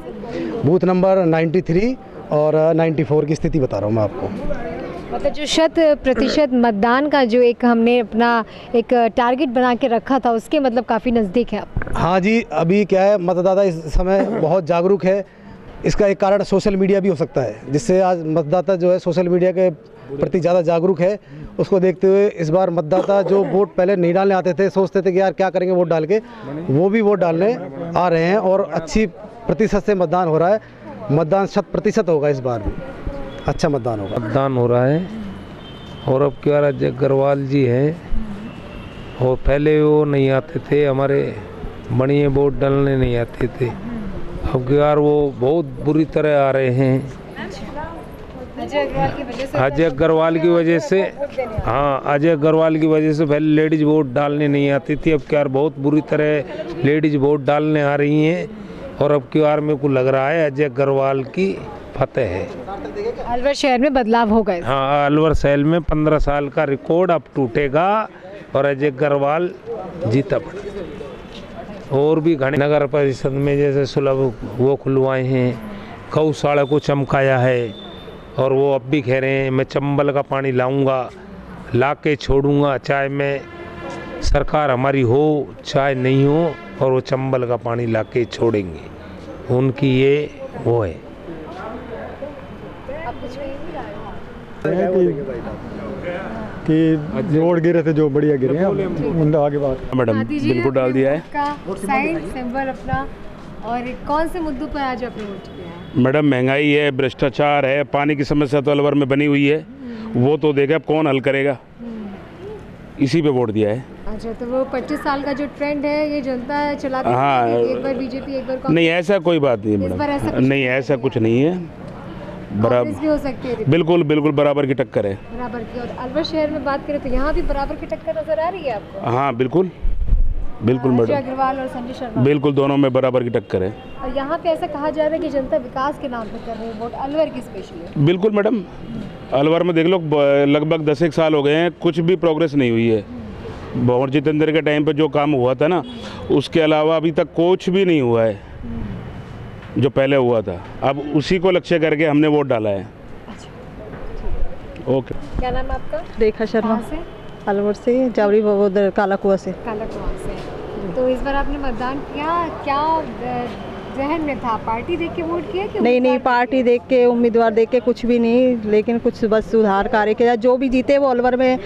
S5: बूथ नंबर 93 और 94 की स्थिति बता रहा हूँ मैं आपको।
S2: मतलब जो 100% मतदान का जो एक हमने अपना एक टारगेट बना के रखा था उसके मतलब काफ़ी नज़दीक है आप?
S5: हाँ जी, अभी क्या है मतदाता इस समय बहुत जागरूक है। इसका एक कारण सोशल मीडिया भी हो सकता है, जिससे आज मतदाता जो है सोशल मीडिया के प्रति ज़्यादा जागरूक है। उसको देखते हुए इस बार मतदाता जो वोट पहले नहीं डालने आते थे, सोचते थे कि यार क्या करेंगे वोट डाल के, वो भी वोट डालने आ रहे हैं और अच्छी प्रतिशत से मतदान हो रहा है। मतदान 100% होगा इस बार भी, अच्छा मतदान होगा।
S23: मतदान हो रहा है और अब क्या अजय अग्रवाल जी हैं और पहले वो नहीं आते थे, हमारे बढ़िया वोट डालने नहीं आते थे, अब यार वो बहुत बुरी तरह आ रहे हैं। अजय अग्रवाल की वजह से, हाँ अजय अग्रवाल की वजह से पहले लेडीज़ वोट डालने नहीं आती थी, अब क्या बहुत बुरी तरह लेडीज़ वोट डालने आ रही हैं और अब की बार मेरे को लग रहा है अजय अग्रवाल की फतेह है।
S2: अलवर शहर में बदलाव होगा।
S23: हाँ, अलवर शहर में 15 साल का रिकॉर्ड अब टूटेगा और अजय अग्रवाल जीता पड़ा। और भी घने नगर परिषद में जैसे सुलभ वो खुलवाए हैं, गौशाला को चमकाया है और वो अब भी कह रहे हैं मैं चंबल का पानी लाऊंगा, ला के छोड़ूंगा, चाहे मैं सरकार हमारी हो चाहे नहीं हो, और वो चंबल का पानी ला के छोड़ेंगे। उनकी ये वो है।
S1: कि रोड गिरे थे जो बढ़िया गिरे हैं, आगे बात
S4: मैडम बिल्कुल डाल दिया है।
S2: साइड सिंबल अपना, और कौन से मुद्दों पर आज आपने वोट किया है?
S4: मैडम महंगाई है, भ्रष्टाचार है, पानी की समस्या तो अलवर में बनी हुई है, वो तो देखा अब कौन हल करेगा, इसी पे वोट दिया है।
S2: अच्छा, तो वो 25 साल का जो ट्रेंड है ये जनता चलाती है,
S4: हाँ,
S2: एक बार बीजेपी एक बार कांग्रेस?
S4: नहीं ऐसा कोई बात नहीं
S2: इस बार ऐसा
S4: मैडम,
S2: कुछ
S4: नहीं ऐसा कुछ नहीं है,
S2: कांग्रेस भी हो सकती है।
S4: बिल्कुल बिल्कुल बराबर की टक्कर है।
S2: बराबर की। और अलवर शहर में बात करें तो यहाँ भी बराबर की टक्कर नजर आ रही है आपको?
S4: हाँ बिल्कुल बिल्कुल
S2: अजय
S4: मैडम,
S2: अग्रवाल और संजय शर्मा,
S4: बिल्कुल दोनों में बराबर की टक्कर है।
S2: और यहाँ पे ऐसा कहा जा रहा है कि जनता विकास के नाम पे कर रही है वोट, अलवर की स्पेशली।
S4: बिल्कुल मैडम, अलवर में देख लो लगभग 10 साल हो गए हैं, कुछ भी प्रोग्रेस नहीं हुई है। भंवर जितेंद्र के टाइम पे जो काम हुआ था ना, उसके अलावा अभी तक कुछ भी नहीं हुआ है जो पहले हुआ था। अब उसी को लक्ष्य करके हमने वोट डाला है। ओके।
S2: क्या नाम है आपका?
S6: रेखा शर्मा, अलवर से, जावरी उधर काला कुआं से।
S2: काला कुआं से। तो इस बार आपने मतदान किया, क्या जहन में था? पार्टी देख के वोट किया कि
S6: नहीं, पार्टी देख के, उम्मीदवार देख के कुछ भी नहीं, लेकिन कुछ बस सुधार कार्य किया जाए, जो भी जीते वो अलवर में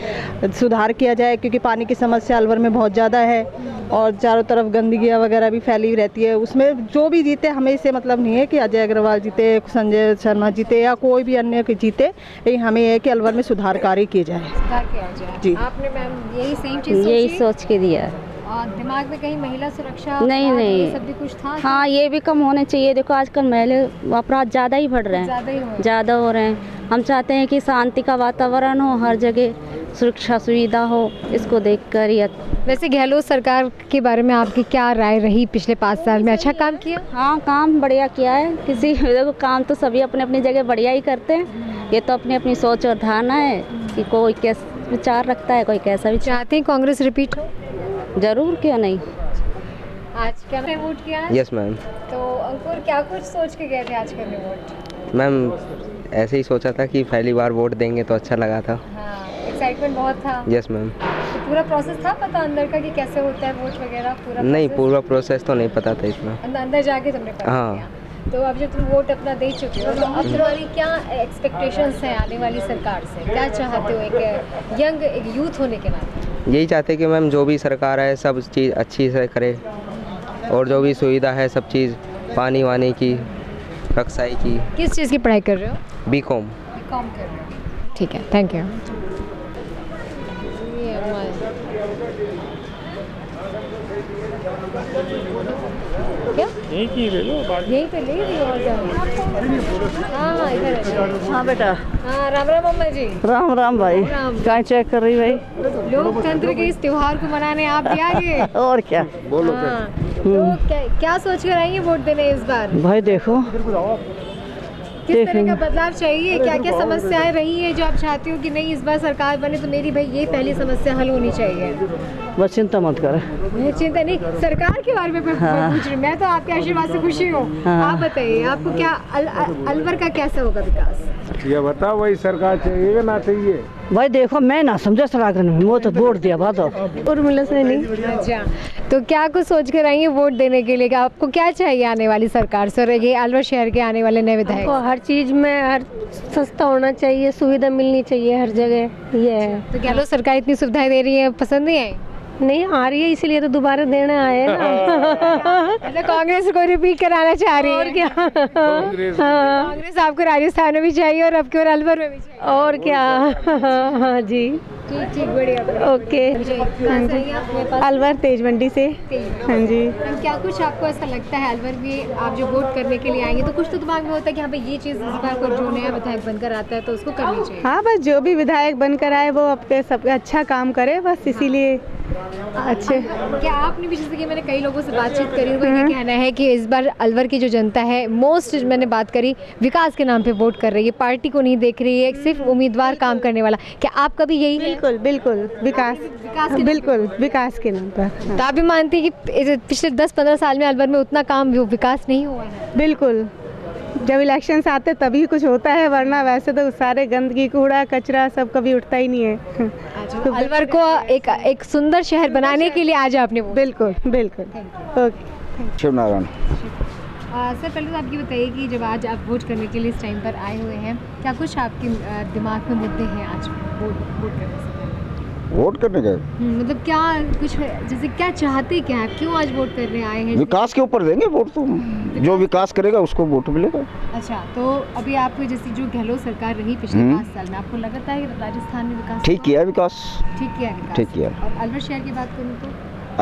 S6: सुधार किया जाए, क्योंकि पानी की समस्या अलवर में बहुत ज़्यादा है और चारों तरफ गंदगी वगैरह भी फैली रहती है। उसमें जो भी जीते, हमें इससे मतलब नहीं है कि अजय अग्रवाल जीते, संजय शर्मा जीते या कोई भी अन्य जीते, लेकिन हमें यह है कि अलवर में सुधार कार्य किए जाए।
S2: सुधार किया जाए।
S6: जी,
S2: आपने मैम यही सेम चीज़
S14: यही सोच के दिया।
S2: और दिमाग में कहीं महिला सुरक्षा
S14: नहीं
S2: सब भी कुछ था?
S14: हाँ, ये भी कम होने चाहिए। देखो आजकल महिला अपराध ज़्यादा ही बढ़ रहे हैं, ज़्यादा हो रहे हैं। हम चाहते हैं कि शांति का वातावरण हो, हर जगह सुरक्षा सुविधा हो, इसको देखकर ही।
S2: वैसे गहलोत सरकार के बारे में आपकी क्या राय रही? पिछले 5 साल में अच्छा काम किया?
S14: हाँ, काम बढ़िया किया है। किसी देखो काम तो सभी अपने अपनी जगह बढ़िया ही करते हैं, ये तो अपनी अपनी सोच और धारणा है कि कोई कैसा विचार रखता है, कोई कैसा विचार।
S2: चाहते हैं कांग्रेस रिपीट हो?
S14: जरूर, क्यों नहीं।
S2: आज क्या वोट किया?
S24: Yes ma'am.
S2: तो अंकुर क्या कुछ सोच के गए थे आज करने वोट?
S24: मैम ऐसे ही सोचा था कि पहली बार वोट देंगे तो अच्छा लगा था।
S2: हाँ, एक्साइटमेंट बहुत था।
S24: Yes ma'am.
S2: तो पूरा प्रोसेस था पता अंदर का कि कैसे होता है वोट वगैरह? पूरा
S24: नहीं, पूरा प्रोसेस तो नहीं पता था इतना।
S2: अंदर जाके तुमने पता किया। तो अब जो तुम वोट अपना दे चुके हो, तो अब तुम्हारी क्या एक्सपेक्टेशंस हैं आने वाली सरकार से? क्या चाहते हो एक यंग, एक यूथ होने के नाते?
S24: यही चाहते कि मैम जो भी सरकार है सब चीज़ अच्छी से करे, और जो भी सुविधा है सब चीज़, पानी वानी की, रक्षाई की।
S2: किस चीज़ की पढ़ाई कर रहे हो?
S24: बीकॉम।
S2: बीकॉम कर रहे हो, ठीक है, थैंक यू। क्या?
S12: यही ले लो,
S2: यही पे ले रही हो? हाँ, इधर है।
S6: हाँ बेटा।
S2: हाँ, राम राम अम्मा जी।
S6: राम राम भाई। क्या चेक कर रही भाई?
S2: लोकतंत्र के इस त्योहार को मनाने आप भी आ गए?
S6: और क्या।
S2: बोलो। तो क्या सोच कर आएंगे वोट देने इस बार?
S6: भाई देखो
S2: किस तरह का बदलाव चाहिए? क्या क्या समस्याएं रही है जो आप चाहती हो कि नहीं इस बार सरकार बने तो मेरी भाई ये पहली समस्या हल होनी चाहिए?
S6: बस चिंता मत कर।
S2: चिंता नहीं, सरकार के बारे में पूछ रही। मैं तो आपके आशीर्वाद से खुशी हूँ। आप बताइए, आपको क्या अलवर का कैसा होगा विकास?
S23: ये बताओ, वही सरकार चाहिए या ना चाहिए?
S6: भाई देखो, मैं ना समझा सलाह करने, वो तो वोट दिया बात
S2: उर्मिला से नहीं। अच्छा, तो क्या कुछ सोच कर आएंगे वोट देने के लिए? क्या आपको क्या चाहिए आने वाली सरकार से और ये अलवर शहर के आने वाले नए विधायक?
S25: हर चीज़ में हर सस्ता होना चाहिए, सुविधा मिलनी चाहिए हर जगह, ये है।
S2: तो गहलोत सरकार इतनी सुविधाएं दे रही है, पसंद नहीं आई?
S25: नहीं आ रही है, इसीलिए तो दोबारा देने आए ना।
S2: मतलब कांग्रेस को रिपीट कराना चाह रही है? और क्या, कांग्रेस आपको राजस्थान में भी चाहिए और आपके और अलवर में भी चाहिए?
S25: और क्या। हाँ जी,
S2: ठीक, बढ़िया।
S25: ओके। अलवर तेज मंडी से। हाँ जी।
S2: क्या कुछ आपको ऐसा लगता है अलवर में आप जो वोट करने के लिए आएंगे तो कुछ तो दिमाग में होता है कि हाँ भाई ये चीज़ इस बार को जो नया विधायक बनकर आता है तो उसको करनी चाहिए?
S25: हाँ, बस जो भी विधायक बनकर आए वो आपके सब अच्छा काम करे, बस इसीलिए
S2: अच्छे क्या आपने भी, जैसे कि मैंने कई लोगों से बातचीत करी, उनका ये कहना है कि इस बार अलवर की जो जनता है मोस्ट, मैंने बात करी, विकास के नाम पे वोट कर रही है, पार्टी को नहीं देख रही है, सिर्फ उम्मीदवार काम करने वाला। क्या आपका भी यही है?
S3: बिल्कुल बिल्कुल, विकास बिल्कुल विकास के नाम पर।
S2: तो आप भी मानती हैं कि पिछले 10-15 साल में अलवर में उतना काम विकास नहीं हुआ है?
S3: बिल्कुल, जब इलेक्शंस आते तभी कुछ होता है, वरना वैसे तो सारे गंदगी कूड़ा कचरा सब कभी उठता ही नहीं है।
S2: तो अलवर को एक सुंदर शहर बनाने के लिए आज आपने
S3: बिल्कुल बिल्कुल। ओके,
S7: शिव नारायण।
S2: सर पहले तो आप ये बताइए कि जब आज आप वोट करने के लिए इस टाइम पर आए हुए हैं, क्या कुछ आपके दिमाग में मुद्दे हैं आज वोट करने से?
S7: वोट करने गए
S2: मतलब क्या कुछ जैसे क्या चाहते, क्या क्यों आज वोट करने आए हैं?
S7: विकास के ऊपर देंगे वोट, तो जो विकास करेगा उसको वोट मिलेगा।
S2: अच्छा, तो अभी आपको जैसे जो गहलोत सरकार रही पिछले 5 साल में, आपको लगता है कि राजस्थान में विकास
S7: ठीक किया विकास?
S2: ठीक किया। और अलवर शहर की बात करूँ तो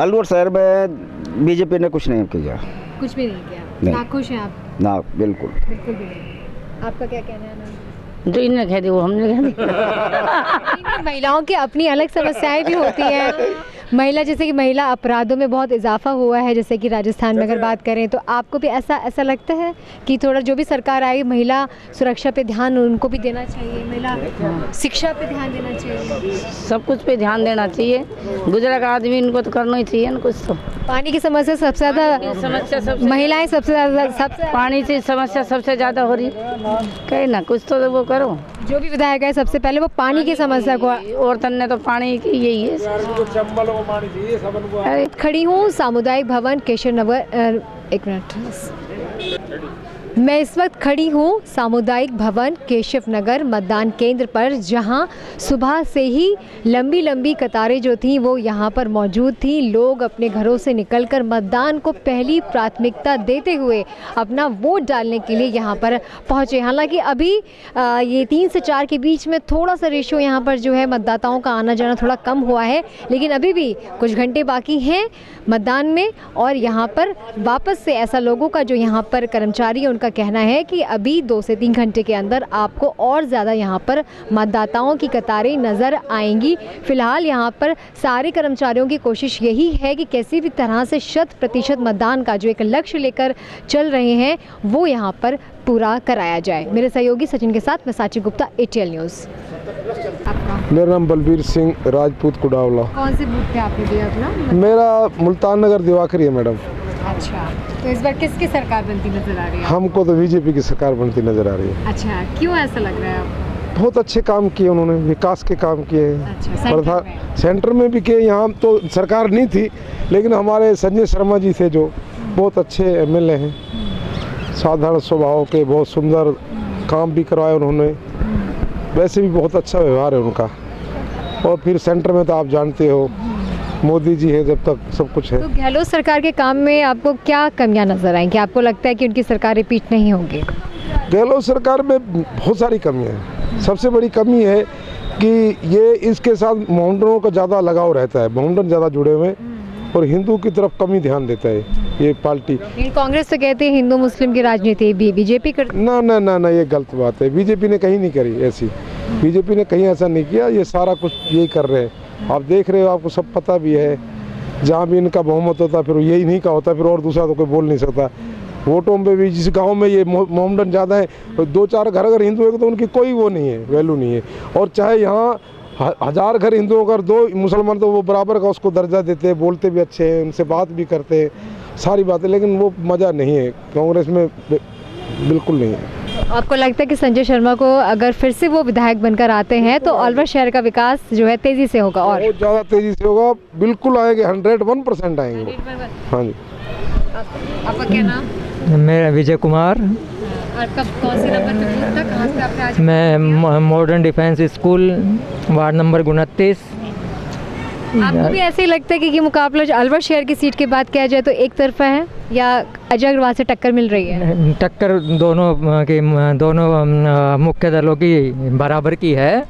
S7: अलवर शहर में बीजेपी ने कुछ नहीं किया।
S2: कुछ भी नहीं किया? नाखुश हैं आप?
S7: ना, बिल्कुल
S2: बिल्कुल भी नहीं। आपका क्या कहना है?
S20: जो इन्हें कह दी वो हमने कह दी।
S2: महिलाओं की अपनी अलग समस्याएं भी होती हैं। महिला, जैसे कि महिला अपराधों में बहुत इजाफा हुआ है, जैसे कि राजस्थान में अगर बात करें, तो आपको भी ऐसा लगता है कि थोड़ा जो भी सरकार आई, महिला सुरक्षा पे ध्यान उनको भी देना चाहिए, महिला शिक्षा पे ध्यान देना चाहिए,
S20: सब कुछ पे ध्यान देना चाहिए। गुजरात का आदमी इनको तो करना ही चाहिए ना कुछ। तो
S2: पानी की समस्या सबसे ज़्यादा, समस्या महिलाएं सबसे ज़्यादा,
S20: पानी की समस्या सबसे ज़्यादा हो रही, कहे ना कुछ तो वो करो।
S2: जो भी विधायक है सबसे पहले वो पानी की समस्या को,
S20: औरतन ने तो पानी की यही है।
S2: खड़ी हूँ सामुदायिक भवन केशव नगर, एक मिनट, मैं इस वक्त खड़ी हूँ सामुदायिक भवन केशव नगर मतदान केंद्र पर, जहाँ सुबह से ही लंबी लंबी कतारें जो थी वो यहाँ पर मौजूद थी। लोग अपने घरों से निकलकर मतदान को पहली प्राथमिकता देते हुए अपना वोट डालने के लिए यहाँ पर पहुँचे। हालांकि अभी ये 3 से 4 के बीच में थोड़ा सा रेशियो यहाँ पर जो है मतदाताओं का आना जाना थोड़ा कम हुआ है, लेकिन अभी भी कुछ घंटे बाकी हैं मतदान में। और यहाँ पर वापस से ऐसा लोगों का जो यहाँ पर कर्मचारी उनका कहना है कि अभी 2 से 3 घंटे के अंदर आपको और ज़्यादा यहाँ पर मतदाताओं की कतारें नज़र आएंगी। फिलहाल यहाँ पर सारे कर्मचारियों की कोशिश यही है कि किसी भी तरह से 100% मतदान का जो एक लक्ष्य लेकर चल रहे हैं वो यहाँ पर पूरा कराया जाए। मेरे सहयोगी सचिन के साथ मैं साची गुप्ता, ATL न्यूज़।
S8: मेरा नाम बलबीर सिंह राजपूत कुडावला।
S2: कौन से बूथ पे आपने दिया अपना?
S8: मेरा मुल्तान नगर दिवाकरी है मैडम।
S2: अच्छा, तो इस बार किसकी सरकार बनती नजर आ रही है?
S8: हमको तो बीजेपी की सरकार बनती नजर आ रही है।
S2: अच्छा, क्यों ऐसा लग रहा है?
S8: बहुत अच्छे काम किए उन्होंने, विकास के काम किए।
S2: अच्छा,
S8: सेंटर में भी किए। यहाँ तो सरकार नहीं थी, लेकिन हमारे संजय शर्मा जी थे जो बहुत अच्छे MLA हैं, साधारण स्वभाव के, बहुत सुंदर काम भी करवाए उन्होंने। वैसे भी बहुत अच्छा व्यवहार है उनका। और फिर सेंटर में तो आप जानते हो मोदी जी है, जब तक सब कुछ है।
S2: तो गहलोत सरकार के काम में आपको क्या कमियां नजर आई? क्या आपको लगता है कि उनकी सरकार रिपीट नहीं होगी?
S8: गहलोत सरकार में बहुत सारी कमियां हैं। सबसे बड़ी कमी है कि ये इसके साथ मोहम्मडनों का ज़्यादा लगाव रहता है, मोहम्मडन ज़्यादा जुड़े हुए और हिंदू की तरफ कम ही ध्यान देता है ये पार्टी।
S2: कांग्रेस तो कहते हैं हिंदू मुस्लिम की राजनीति, बीजेपी कर
S8: ना ना ना ना, ये गलत बात है। बीजेपी ने कहीं नहीं करी ऐसी, बीजेपी ने कहीं ऐसा नहीं किया। ये सारा कुछ यही कर रहे हैं, आप देख रहे हो, आपको सब पता भी है। जहाँ भी इनका बहुमत होता फिर यही नहीं का होता, फिर और दूसरा तो कोई बोल नहीं सकता। वोटों में भी जिस गांव में ये मोहम्मडन ज़्यादा है, 2-4 घर अगर हिंदू है तो उनकी कोई वो नहीं है, वैल्यू नहीं है। और चाहे यहाँ 1000 घर हिंदुओं का 2 मुसलमान, तो वो बराबर का उसको दर्जा देते हैं, बोलते भी अच्छे हैं, उनसे बात भी करते हैं, सारी बातें। लेकिन वो मज़ा नहीं है कांग्रेस में, बिल्कुल नहीं है।
S2: आपको लगता है कि संजय शर्मा को अगर फिर से वो विधायक बनकर आते हैं तो अलवर शहर का विकास जो है तेज़ी से होगा? और
S8: बहुत ज़्यादा तेज़ी से होगा, बिल्कुल आएंगे, 101% आएंगे। हाँ जी।
S2: आपका क्या नाम?
S9: मेरा विजय कुमार।
S2: और कब कौन सी नंबर पे बूथ था, कहाँ से आपने आज?
S9: मैं modern defence school ward number 29।
S2: आपको भी ऐसे ही लगता है कि मुकाबला जो अलवर शहर की सीट की बात किया जाए तो एक तरफा है या अजय अग्रवाल से टक्कर मिल रही है?
S9: टक्कर दोनों मुख्य दलों की बराबर की है।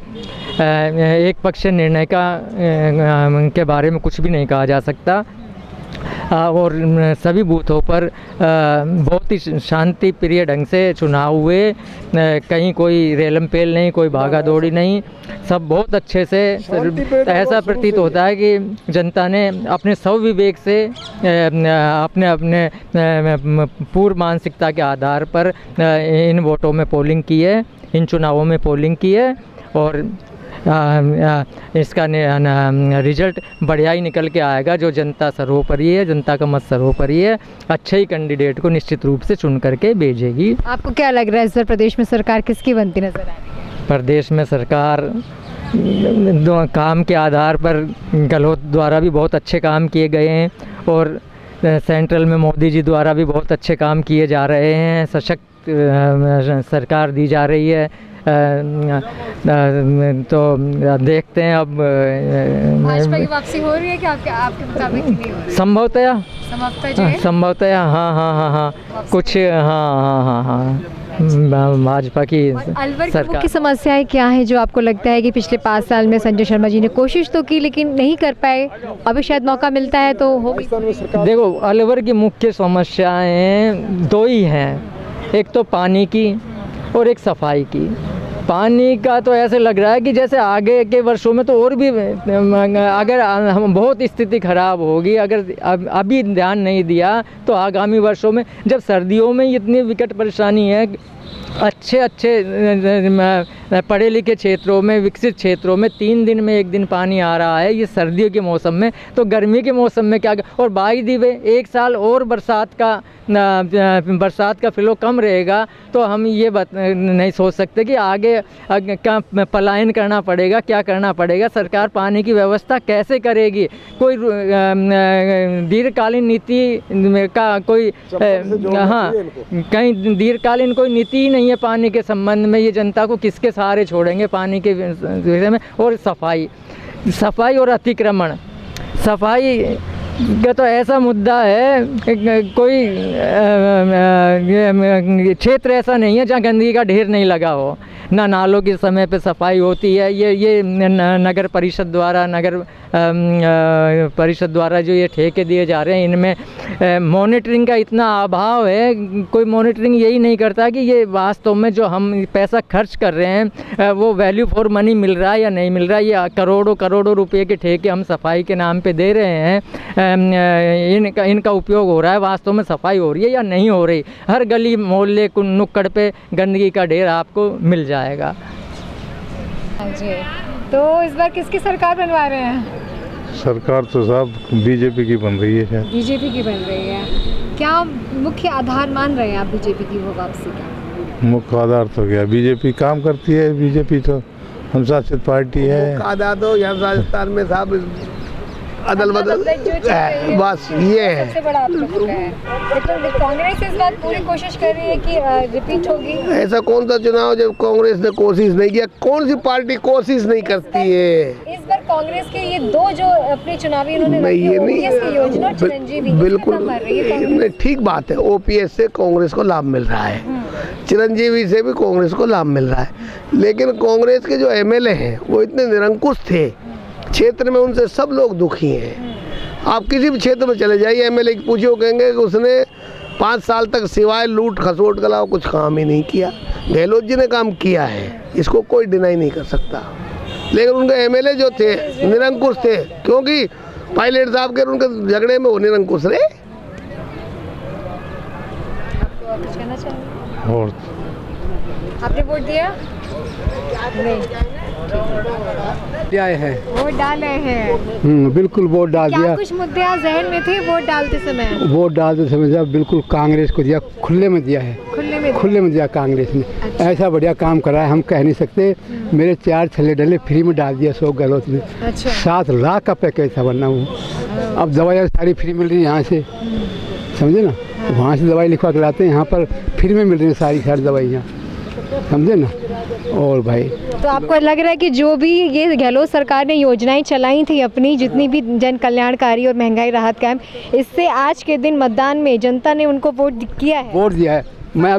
S9: एक पक्ष निर्णय के बारे में कुछ भी नहीं कहा जा सकता। और सभी बूथों पर बहुत ही शांति प्रिय ढंग से चुनाव हुए। कहीं कोई रेलम पेल नहीं, कोई भागा दौड़ी नहीं, सब बहुत अच्छे से। ऐसा प्रतीत होता है कि जनता ने अपने स्वविवेक से अपने अपने पूर्व मानसिकता के आधार पर इन वोटों में पोलिंग की है, इन चुनावों में पोलिंग की है और इसका रिजल्ट बढ़िया ही निकल के आएगा। जो जनता सर्वोपरि है, जनता का मत सर्वोपरि है, अच्छे ही कैंडिडेट को निश्चित रूप से चुन करके भेजेगी।
S2: आपको क्या लग रहा है इस बार प्रदेश में सरकार किसकी बनती नजर आ रही है?
S9: प्रदेश में सरकार काम के आधार पर गहलोत द्वारा भी बहुत अच्छे काम किए गए हैं और सेंट्रल में मोदी जी द्वारा भी बहुत अच्छे काम किए जा रहे हैं। सशक्त सरकार दी जा रही है। तो देखते हैं अब
S2: भाजपा की वापसी हो रही है कि आपके मुताबिक नहीं हो रही?
S9: संभवतः हाँ कुछ हाँ भाजपा की
S2: अलवर की मुख्य समस्याएं क्या है जो आपको लगता है कि पिछले 5 साल में संजय शर्मा जी ने कोशिश तो की लेकिन नहीं कर पाए, अभी शायद मौका मिलता है तो हो?
S9: देखो, अलवर की मुख्य समस्याएं 2 ही हैं, एक तो पानी की और एक सफाई की। पानी का तो ऐसे लग रहा है कि जैसे आगे के वर्षों में तो और भी अगर हम बहुत स्थिति खराब होगी, अगर अभी ध्यान नहीं दिया तो आगामी वर्षों में, जब सर्दियों में इतनी विकट परेशानी है, अच्छे पढ़े लिखे क्षेत्रों में, विकसित क्षेत्रों में 3 दिन में 1 दिन पानी आ रहा है, ये सर्दियों के मौसम में, तो गर्मी के मौसम में क्या? और बाई दी वे 1 साल और बरसात का फ्लो कम रहेगा तो हम ये नहीं सोच सकते कि आगे का पलायन करना पड़ेगा, क्या करना पड़ेगा। सरकार पानी की व्यवस्था कैसे करेगी? कोई दीर्घकालीन नीति का कोई कहीं दीर्घकालीन कोई नीति ही नहीं है पानी के संबंध में। ये जनता को किसके सहारे छोड़ेंगे पानी के विषय में? और सफाई और अतिक्रमण, सफाई का तो ऐसा मुद्दा है, कोई क्षेत्र ऐसा नहीं है जहाँ गंदगी का ढेर नहीं लगा हो, ना नालों की समय पे सफाई होती है। ये नगर परिषद द्वारा जो ये ठेके दिए जा रहे हैं, इनमें मॉनिटरिंग का इतना अभाव है, कोई मॉनिटरिंग यही नहीं करता कि ये वास्तव में जो हम पैसा खर्च कर रहे हैं वो वैल्यू फॉर मनी मिल रहा है या नहीं मिल रहा है। ये करोड़ों रुपए के ठेके हम सफाई के नाम पे दे रहे हैं, इनका उपयोग हो रहा है, वास्तव में सफाई हो रही है या नहीं हो रही? हर गली मोहल्ले नुक्कड़ पे गंदगी का ढेर आपको मिल जाएगा।
S2: जी, तो इस बार किसकी सरकार बनवा रहे हैं?
S10: सरकार तो साहब बीजेपी की बन रही है शायद।
S2: बीजेपी की बन रही है। क्या मुख्य आधार मान रहे हैं आप बीजेपी की वो वापसी का?
S10: मुख्य आधार तो क्या, बीजेपी काम करती है, बीजेपी तो अनुशासित पार्टी है।
S7: आधार तो यहाँ राजस्थान में साहब अदल बदल बस ये है।
S2: सबसे बड़ा आपका मुद्दा है। लेकिन कांग्रेस इस बार पूरी कोशिश कर रही है कि रिपीट होगी।
S7: ऐसा कौन सा चुनाव जब कांग्रेस ने कोशिश नहीं किया? कौन सी पार्टी कोशिश नहीं करती है?
S2: इस बार कांग्रेस के ये 2 जो अपनी चुनावी इन्होंने योजना चिरंजीवी
S7: बिल्कुल ठीक बात है। ओपीएस से कांग्रेस को लाभ मिल रहा है, चिरंजीवी से भी कांग्रेस को लाभ मिल रहा है, लेकिन कांग्रेस के जो एमएलए हैं वो इतने निरंकुश थे क्षेत्र में, उनसे सब लोग दुखी हैं। आप किसी भी क्षेत्र में चले जाइए, एमएलए की पूछिए, कहेंगे कि उसने 5 साल तक सिवाय लूट खसोट के अलावा कुछ काम ही नहीं किया। गहलोत जी ने काम किया है, इसको कोई डिनाई नहीं कर सकता, लेकिन उनके एमएलए जो थे निरंकुश थे, क्योंकि पायलट साहब के उनके झगड़े में वो निरंकुश रहे।
S10: और
S2: आपने वोट दिया? नहीं
S5: है
S2: वोट डाले हैं।
S5: बिल्कुल वोट डाल दिया।
S2: कुछ मुद्दे जहन में थे वोट डालते समय?
S5: जब बिल्कुल कांग्रेस को दिया, खुले में दिया है, खुले में दिया कांग्रेस ने। अच्छा। ऐसा बढ़िया काम करा है, हम कह नहीं सकते। मेरे 4 छल्ले डले फ्री में डाल दिया अशोक गहलोत ने।
S2: अच्छा।
S5: 7 लाख का पैकेज था बनना वो। अब दवाइयाँ सारी फ्री मिल रही है यहाँ से, समझे ना? वहाँ से दवाई लिखवा के लाते हैं, यहाँ पर फ्री में मिल रही है सारी दवाइयाँ, समझे ना? और भाई
S2: तो आपको लग रहा है कि जो भी ये गहलोत सरकार ने योजनाएं चलाई थी अपनी, जितनी भी जन कल्याणकारी और महंगाई राहत कैंप, इससे आज के दिन मतदान में जनता ने उनको वोट किया है?
S5: वोट दिया है,
S11: मैं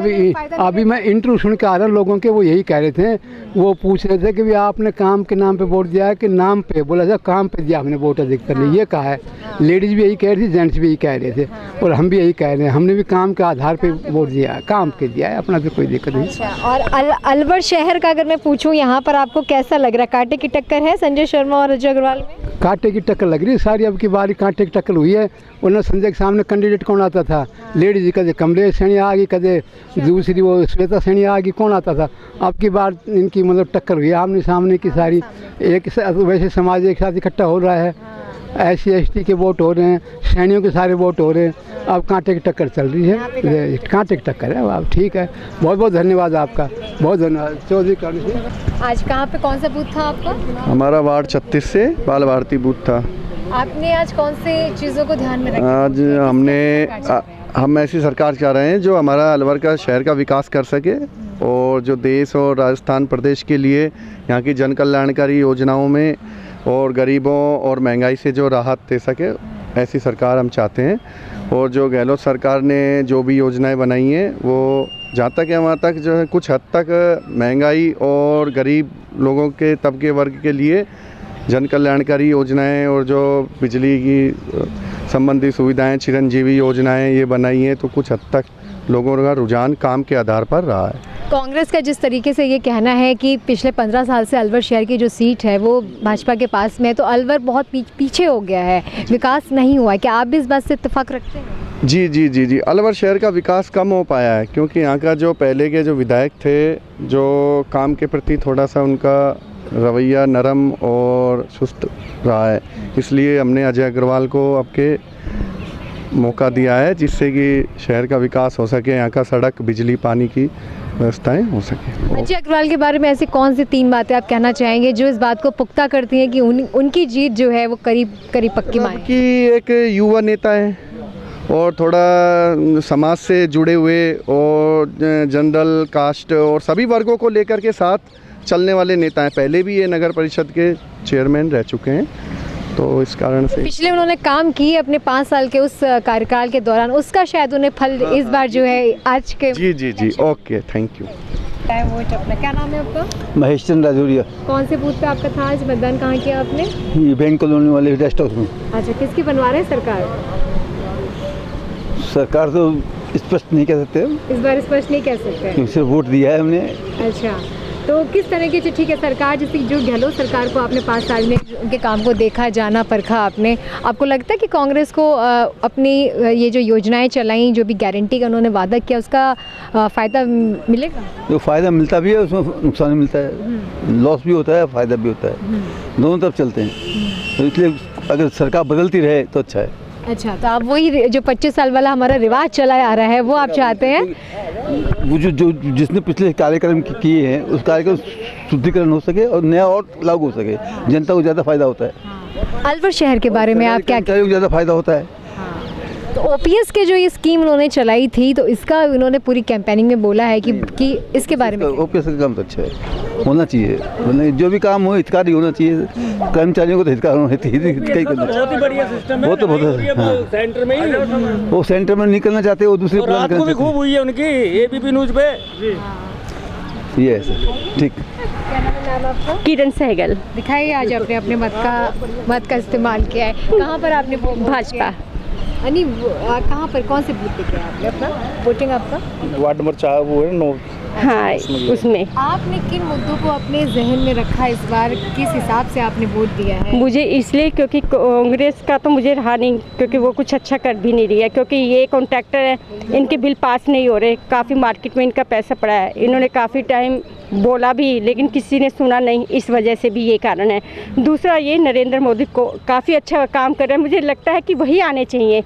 S11: अभी मैं इंटरव्यू सुन के आ रहा हूँ लोगों के, वो यही कह रहे थे, वो पूछ रहे थे कि भी आपने काम के नाम पे वोट दिया है कि नाम पे? बोला सर काम पे दिया हमने वोट अधिकतर ने, ये कहा है। लेडीज़ भी यही कह रही थी, जेंट्स भी यही कह रहे थे, और हम भी यही कह रहे हैं, हमने भी काम के आधार पे वोट दिया है, काम के दिया है, अपना भी कोई दिक्कत नहीं।
S2: अच्छा, और अलवर शहर का अगर मैं पूछूं, यहाँ पर आपको कैसा लग रहा है? कांटे की टक्कर है संजय शर्मा और अजय अग्रवाल में?
S11: कांटे की टक्कर लग रही है सारी, अब की बारी कांटे की टक्कर हुई है। उन्होंने संजय के सामने कैंडिडेट कौन आता था? लेडीज, कदे कमलेश सैनिया आ गई, कदे दूसरी वो श्वेता सैनिया आ गई, कौन आता था? अब की बार इनकी मतलब टक्कर हुई है आमने सामने की सारी। एक वैसे समाज एक साथ इकट्ठा हो रहा है, SC/ST के वोट हो रहे हैं, सैनियों के सारे वोट हो रहे हैं, अब कांटे की टक्कर चल रही है, कांटे की टक्कर है। अब ठीक है, बहुत बहुत धन्यवाद आपका, बहुत धन्यवाद। चौधरी
S2: आज कहाँ पे कौन सा बूथ था आपका?
S13: हमारा वार्ड 36 से बाल भारती बूथ था।
S2: आपने आज कौन से चीज़ों को ध्यान में रखा?
S13: आज हम ऐसी सरकार चाह रहे हैं जो हमारा अलवर का शहर का विकास कर सके और जो देश और राजस्थान प्रदेश के लिए यहाँ की जन कल्याणकारी योजनाओं में और गरीबों और महंगाई से जो राहत दे सके, ऐसी सरकार हम चाहते हैं। और जो गहलोत सरकार ने जो भी योजनाएं बनाई हैं वो जहाँ तक है वहाँ तक जो है कुछ हद तक महंगाई और गरीब लोगों के तबके वर्ग के लिए जन कल्याणकारी योजनाएं और जो बिजली की संबंधी सुविधाएं, चिरंजीवी योजनाएं ये बनाई हैं, तो कुछ हद तक लोगों का रुझान काम के आधार पर रहा है।
S2: कांग्रेस का जिस तरीके से ये कहना है कि पिछले 15 साल से अलवर शहर की जो सीट है वो भाजपा के पास में है, तो अलवर बहुत पीछे हो गया है, विकास नहीं हुआ है, क्या आप भी इस बात से इत्तेफाक रखते हैं?
S13: जी जी जी जी, अलवर शहर का विकास कम हो पाया है क्योंकि यहाँ का जो पहले के जो विधायक थे, जो काम के प्रति थोड़ा सा उनका रवैया नरम और सुस्त रहा है, इसलिए हमने अजय अग्रवाल को आपके मौका दिया है जिससे कि शहर का विकास हो सके, यहाँ का सड़क, बिजली, पानी की व्यवस्थाएं हो सके।
S2: अजय अग्रवाल के बारे में ऐसी कौन सी 3 बातें आप कहना चाहेंगे जो इस बात को पुख्ता करती हैं कि उनकी जीत जो है वो करीब करीब पक्की माने?
S13: कि एक युवा नेता है और थोड़ा समाज से जुड़े हुए और जनरल कास्ट और सभी वर्गों को लेकर के साथ चलने वाले नेता हैं। पहले भी ये नगर परिषद के चेयरमैन रह चुके हैं, तो इस कारण से
S2: पिछले उन्होंने काम किए अपने 5 साल के उस कार्यकाल के दौरान, उसका शायद उन्हें फल इस बार जो है आज के।
S13: जी जी जी, ओके, थैंक यू।
S2: वोट अपना, क्या नाम है आपका?
S15: महेश चंद्र राजौरिया।
S2: कौन से बूथ पे आपका था आज? मतदान कहाँ किया आपने?
S15: ये बैंक कॉलोनी वाले रेस्ट हाउस में।
S2: अच्छा, किसकी बनवा रहे हैं सरकार?
S15: सरकार तो स्पष्ट नहीं कह सकते,
S2: इस बार स्पष्ट नहीं कह सकते
S15: क्योंकि सिर्फ वोट दिया है हमने।
S2: अच्छा, तो किस तरह की ठीक है सरकार, जैसे जो गहलोत सरकार को आपने 5 साल में उनके काम को देखा, जाना, परखा आपने, आपको लगता है कि कांग्रेस को अपनी ये जो योजनाएं चलाई, जो भी गारंटी का उन्होंने वादा किया, उसका फ़ायदा मिलेगा?
S15: जो फ़ायदा मिलता भी है उसमें नुकसान भी मिलता है, लॉस भी होता है, फ़ायदा भी होता है, दोनों तरफ चलते हैं, तो इसलिए अगर सरकार बदलती रहे तो अच्छा है।
S2: अच्छा, तो आप वही जो 25 साल वाला हमारा रिवाज चला आ रहा है वो आप चाहते हैं?
S15: वो जो जिसने पिछले कार्यक्रम किए हैं उस कार्यक्रम शुद्धिकरण हो सके और नया और लागू हो सके, जनता को ज़्यादा फायदा होता है।
S2: अलवर शहर के बारे में आप क्या?
S15: ज़्यादा फायदा होता है।
S2: तो OPS के जो ये स्कीम उन्होंने चलाई थी, तो इसका उन्होंने पूरी कैंपेनिंग में बोला है कि इसके बारे में
S15: OPS का काम तो अच्छा है, होना चाहिए, मतलब जो भी काम हो हितकारी होना चाहिए, कर्मचारियों को तो हितकारी होना चाहिए।
S16: बहुत ही बढ़िया सिस्टम है,
S15: वो तो बहुत
S16: सेंटर में ही,
S15: वो सेंटर में नहीं करना चाहते, वो दूसरे प्लान
S16: करना चाहते। खूब हुई है उनकी ABP न्यूज़ पे।
S15: ये है सर, ठीक।
S17: किरण सहगल।
S2: दिखाइए, आज आपने अपने मत का इस्तेमाल किया है, कहाँ पर आपने?
S17: भाजपा।
S2: नहीं, कहाँ पर, कौन से बूथ पे किया आपने अपना वोटिंग? आपका
S16: वार्ड नंबर 4 वो है 9।
S17: हाँ, उसमें
S2: आपने किन मुद्दों को अपने जहन में रखा इस बार, किस हिसाब से आपने वोट दिया है?
S17: मुझे इसलिए क्योंकि कांग्रेस का तो मुझे रहा नहीं, क्योंकि वो कुछ अच्छा कर भी नहीं रही है, क्योंकि ये कॉन्ट्रैक्टर है, इनके बिल पास नहीं हो रहे, काफ़ी मार्केट में इनका पैसा पड़ा है, इन्होंने काफ़ी टाइम बोला भी लेकिन किसी ने सुना नहीं, इस वजह से भी ये कारण है। दूसरा ये नरेंद्र मोदी को काफ़ी अच्छा काम कर रहे हैं, मुझे लगता है कि वही आने चाहिए।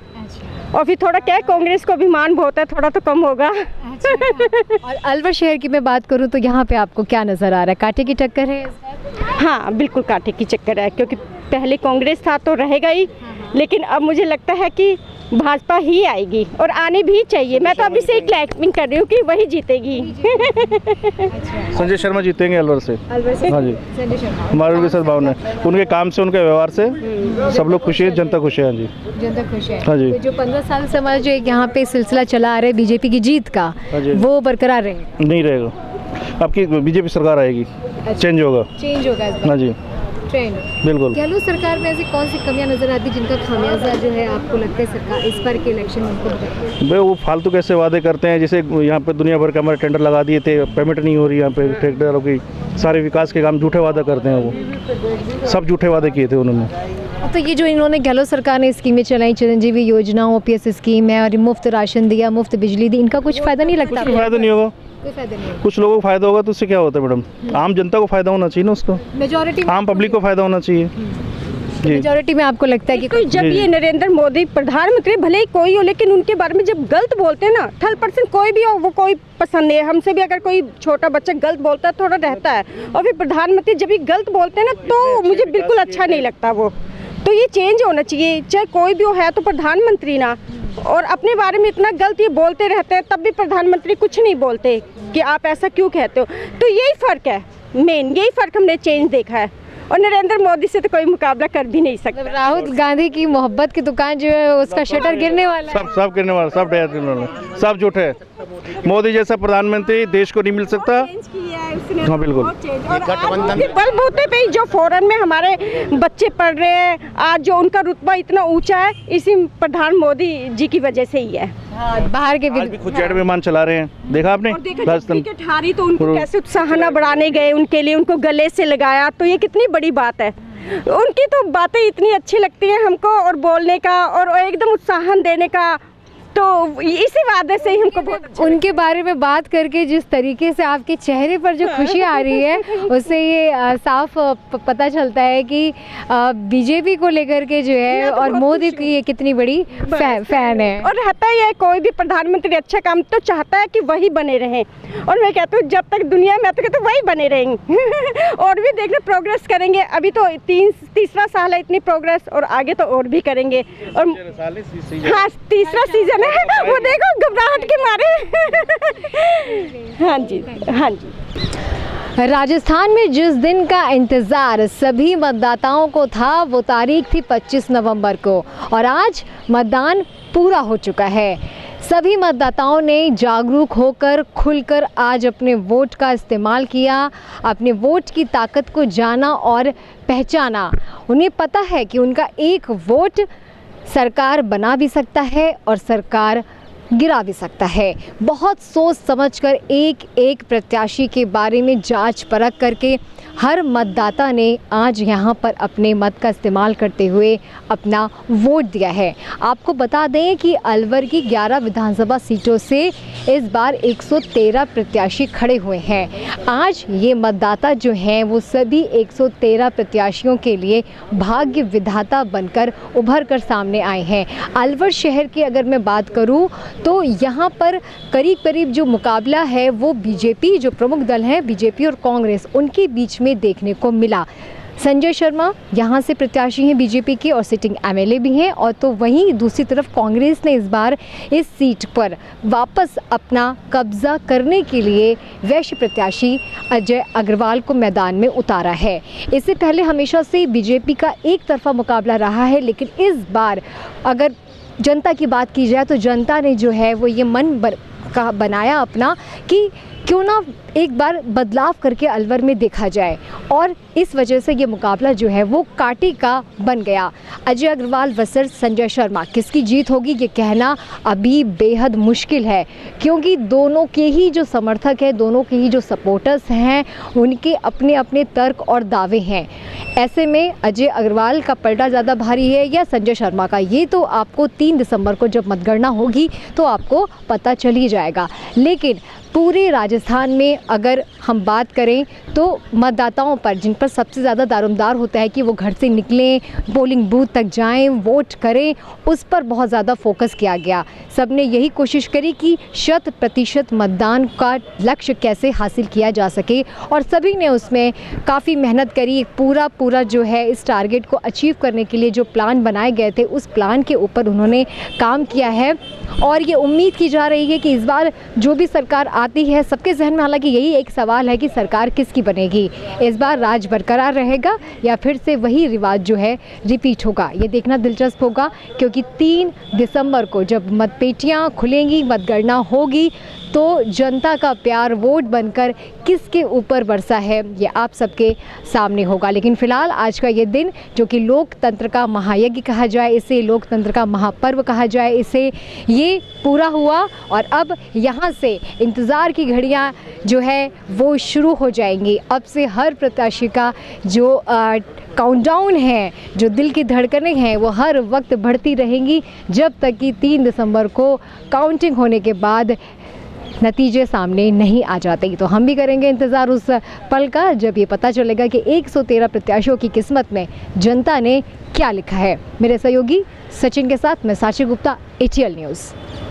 S17: और फिर थोड़ा क्या है, कांग्रेस को भी मान बहुत है, थोड़ा तो कम होगा।
S2: और अलवर शहर की मैं बात करूं तो यहाँ पे आपको क्या नज़र आ रहा है? कांटे की टक्कर है?
S17: हाँ, बिल्कुल कांटे की टक्कर है, क्योंकि पहले कांग्रेस था तो रहेगा ही, लेकिन अब मुझे लगता है कि भाजपा ही आएगी और आने भी चाहिए। मैं तो अभी से ही क्लैपिंग कर रही हूँ कि वही जीतेगी।
S16: संजय शर्मा जीतेंगे अलवर से। हाँ जी,
S2: संजय शर्मा,
S16: हमारे भी सर भावना है, उनके काम से, उनके व्यवहार से सब लोग खुश है, जनता खुश है। हाँ जी,
S2: जनता खुश है।
S16: हाँ जी।
S2: तो जो 15 साल से हमारा जो एक यहाँ पे सिलसिला चला आ रहा है बीजेपी की जीत का, वो बरकरार रहेगा?
S16: नहीं रहेगा, आपकी बीजेपी सरकार आएगी, चेंज होगा।
S2: चेंज होगा इस बार?
S16: हाँ जी,
S2: ट्रेंड
S16: बिल्कुल।
S2: गहलोत सरकार में ऐसी कौन सी कमियां नजर आती जिनका खामियाजा जो है आपको लगता है सरकार इस बार के इलेक्शन में उनको भुगतना?
S16: भाई वो फालतू कैसे वादे करते हैं, जैसे यहाँ पे दुनिया भर के हमारे टेंडर लगा दिए थे, पेमेंट नहीं हो रही यहाँ पे ठेकेदारों की, सारे विकास के काम झूठे वादा करते हैं, वो सब झूठे वादे किए थे उन्होंने।
S2: तो ये जो इन्होंने गहलोत सरकार ने स्कीमें चलाई, चिरंजीवी योजना, OPS स्कीम है और मुफ्त राशन दिया, मुफ्त बिजली दी, इनका कुछ फायदा नहीं लगता?
S16: कुछ फायदा नहीं होगा,
S2: कोई फायदा नहीं।
S16: कुछ लोगों को फायदा होगा तो उससे क्या होता है मैडम, आम जनता को फायदा होना चाहिए ना, उसको
S2: मेजॉरिटी
S16: आम पब्लिक को फायदा होना चाहिए।
S2: मेजॉरिटी में आपको लगता है कि
S17: कोई जब ये नरेंद्र मोदी प्रधानमंत्री भले ही कोई हो, लेकिन उनके बारे में जब गलत बोलते हैं ना, 30% कोई भी हो वो कोई पसंद नहीं है। हमसे भी अगर कोई छोटा बच्चा गलत बोलता है थोड़ा रहता है, और फिर प्रधानमंत्री जब भी गलत बोलते हैं ना तो मुझे बिल्कुल अच्छा नहीं लगता वो। तो ये चेंज होना चाहिए, चाहे कोई भी हो, है तो प्रधानमंत्री ना, और अपने बारे में इतना गलत ये बोलते रहते हैं तब भी प्रधानमंत्री कुछ नहीं बोलते कि आप ऐसा क्यों कहते हो। तो यही फ़र्क है, मेन यही फ़र्क हमने चेंज देखा है, और नरेंद्र मोदी से तो कोई मुकाबला कर भी नहीं सकता।
S2: राहुल गांधी की मोहब्बत की दुकान जो है उसका शटर गिरने वाला है।
S16: सब गिरने वाला, सब डर इन्होंने, सब झूठे है। मोदी जैसा प्रधानमंत्री देश को नहीं मिल सकता। हाँ बिल्कुल।
S17: बलबूते पे ही जो फॉरेन में हमारे बच्चे पढ़ रहे हैं, आज जो उनका रुतबा इतना ऊंचा है, इसी प्रधान मोदी जी की वजह से ही है।
S2: बाहर के
S16: भी खुद जेट विमान चला रहे हैं, देखा आपने?
S17: टिकट हारी तो उनको कैसे उत्साहना बढ़ाने गए, उनके लिए उनको गले से लगाया, तो ये कितनी बड़ी बात है। उनकी तो बातें इतनी अच्छी लगती हैं हमको, और बोलने का और एकदम उत्साहन देने का, तो इसी वादे से ही हमको बहुत
S2: उनके बारे में बात करके जिस तरीके से आपके चेहरे पर जो खुशी आ रही है उससे ये साफ पता चलता है कि बीजेपी को लेकर के जो है और मोदी की ये कितनी बड़ी फैन है।
S17: और रहता ही है, कोई भी प्रधानमंत्री अच्छा काम तो चाहता है कि वही बने रहें, और मैं कहती हूँ जब तक दुनिया में तो वही बने रहेंगे और भी देखना प्रोग्रेस करेंगे। अभी तो तीसरा साल है, इतनी प्रोग्रेस, और आगे तो और भी करेंगे। और हाँ, तीसरा सीजन है, वो देखो घबराहट के मारे। हाँ जी, हाँ जी।
S2: राजस्थान में जिस दिन का इंतज़ार सभी मतदाताओं को था वो तारीख थी 25 नवंबर को, और आज मतदान पूरा हो चुका है। सभी मतदाताओं ने जागरूक होकर खुलकर आज अपने वोट का इस्तेमाल किया, अपने वोट की ताकत को जाना और पहचाना। उन्हें पता है कि उनका एक वोट सरकार बना भी सकता है और सरकार गिरा भी सकता है। बहुत सोच समझकर एक एक प्रत्याशी के बारे में जांच परख करके हर मतदाता ने आज यहां पर अपने मत का इस्तेमाल करते हुए अपना वोट दिया है। आपको बता दें कि अलवर की 11 विधानसभा सीटों से इस बार 113 प्रत्याशी खड़े हुए हैं। आज ये मतदाता जो हैं वो सभी 113 प्रत्याशियों के लिए भाग्य विधाता बनकर उभर कर सामने आए हैं। अलवर शहर की अगर मैं बात करूं तो यहाँ पर करीब करीब जो मुकाबला है वो बीजेपी, जो प्रमुख दल हैं बीजेपी और कांग्रेस, उनके बीच में देखने को मिला। संजय शर्मा यहाँ से प्रत्याशी हैं बीजेपी के और सिटिंग एमएलए भी हैं, और तो वहीं दूसरी तरफ कांग्रेस ने इस बार इस सीट पर वापस अपना कब्जा करने के लिए वैश्य प्रत्याशी अजय अग्रवाल को मैदान में उतारा है। इससे पहले हमेशा से बीजेपी का एक तरफा मुकाबला रहा है, लेकिन इस बार अगर जनता की बात की जाए तो जनता ने जो है वो ये मन का बनाया अपना कि क्यों ना एक बार बदलाव करके अलवर में देखा जाए, और इस वजह से ये मुकाबला जो है वो कांटे का बन गया। अजय अग्रवाल वर्सेस संजय शर्मा, किसकी जीत होगी ये कहना अभी बेहद मुश्किल है, क्योंकि दोनों के ही जो समर्थक हैं, दोनों के ही जो सपोर्टर्स हैं, उनके अपने अपने तर्क और दावे हैं। ऐसे में अजय अग्रवाल का पलटा ज़्यादा भारी है या संजय शर्मा का, ये तो आपको 3 दिसंबर को जब मतगणना होगी तो आपको पता चल ही जाएगा। लेकिन पूरे राजस्थान में अगर हम बात करें तो मतदाताओं पर, जिन पर सबसे ज़्यादा दारोमदार होता है कि वो घर से निकलें, पोलिंग बूथ तक जाएं, वोट करें, उस पर बहुत ज़्यादा फोकस किया गया। सबने यही कोशिश करी कि 100% मतदान का लक्ष्य कैसे हासिल किया जा सके और सभी ने उसमें काफ़ी मेहनत करी। एक पूरा जो है इस टारगेट को अचीव करने के लिए जो प्लान बनाए गए थे उस प्लान के ऊपर उन्होंने काम किया है और ये उम्मीद की जा रही है कि इस बार जो भी सरकार आती है, सबके जहन में हालांकि यही एक सवाल है कि सरकार किसकी बनेगी। इस बार राज बरकरार रहेगा या फिर से वही रिवाज जो है रिपीट होगा, ये देखना दिलचस्प होगा, क्योंकि 3 दिसंबर को जब मतपेटियां खुलेंगी, मतगणना होगी, तो जनता का प्यार वोट बनकर किसके ऊपर बरसा है ये आप सबके सामने होगा। लेकिन फ़िलहाल आज का ये दिन जो कि लोकतंत्र का महायज्ञ कहा जाए, इसे लोकतंत्र का महापर्व कहा जाए, इसे ये पूरा हुआ और अब यहाँ से इंतज़ार की घड़ियाँ जो है वो शुरू हो जाएंगी। अब से हर प्रत्याशी का जो काउंटडाउन है, जो दिल की धड़कनें हैं, वो हर वक्त बढ़ती रहेंगी जब तक कि 3 दिसंबर को काउंटिंग होने के बाद नतीजे सामने नहीं आ जाते। तो हम भी करेंगे इंतज़ार उस पल का जब ये पता चलेगा कि 113 प्रत्याशियों की किस्मत में जनता ने क्या लिखा है। मेरे सहयोगी सचिन के साथ मैं साक्षी गुप्ता, ATL न्यूज़।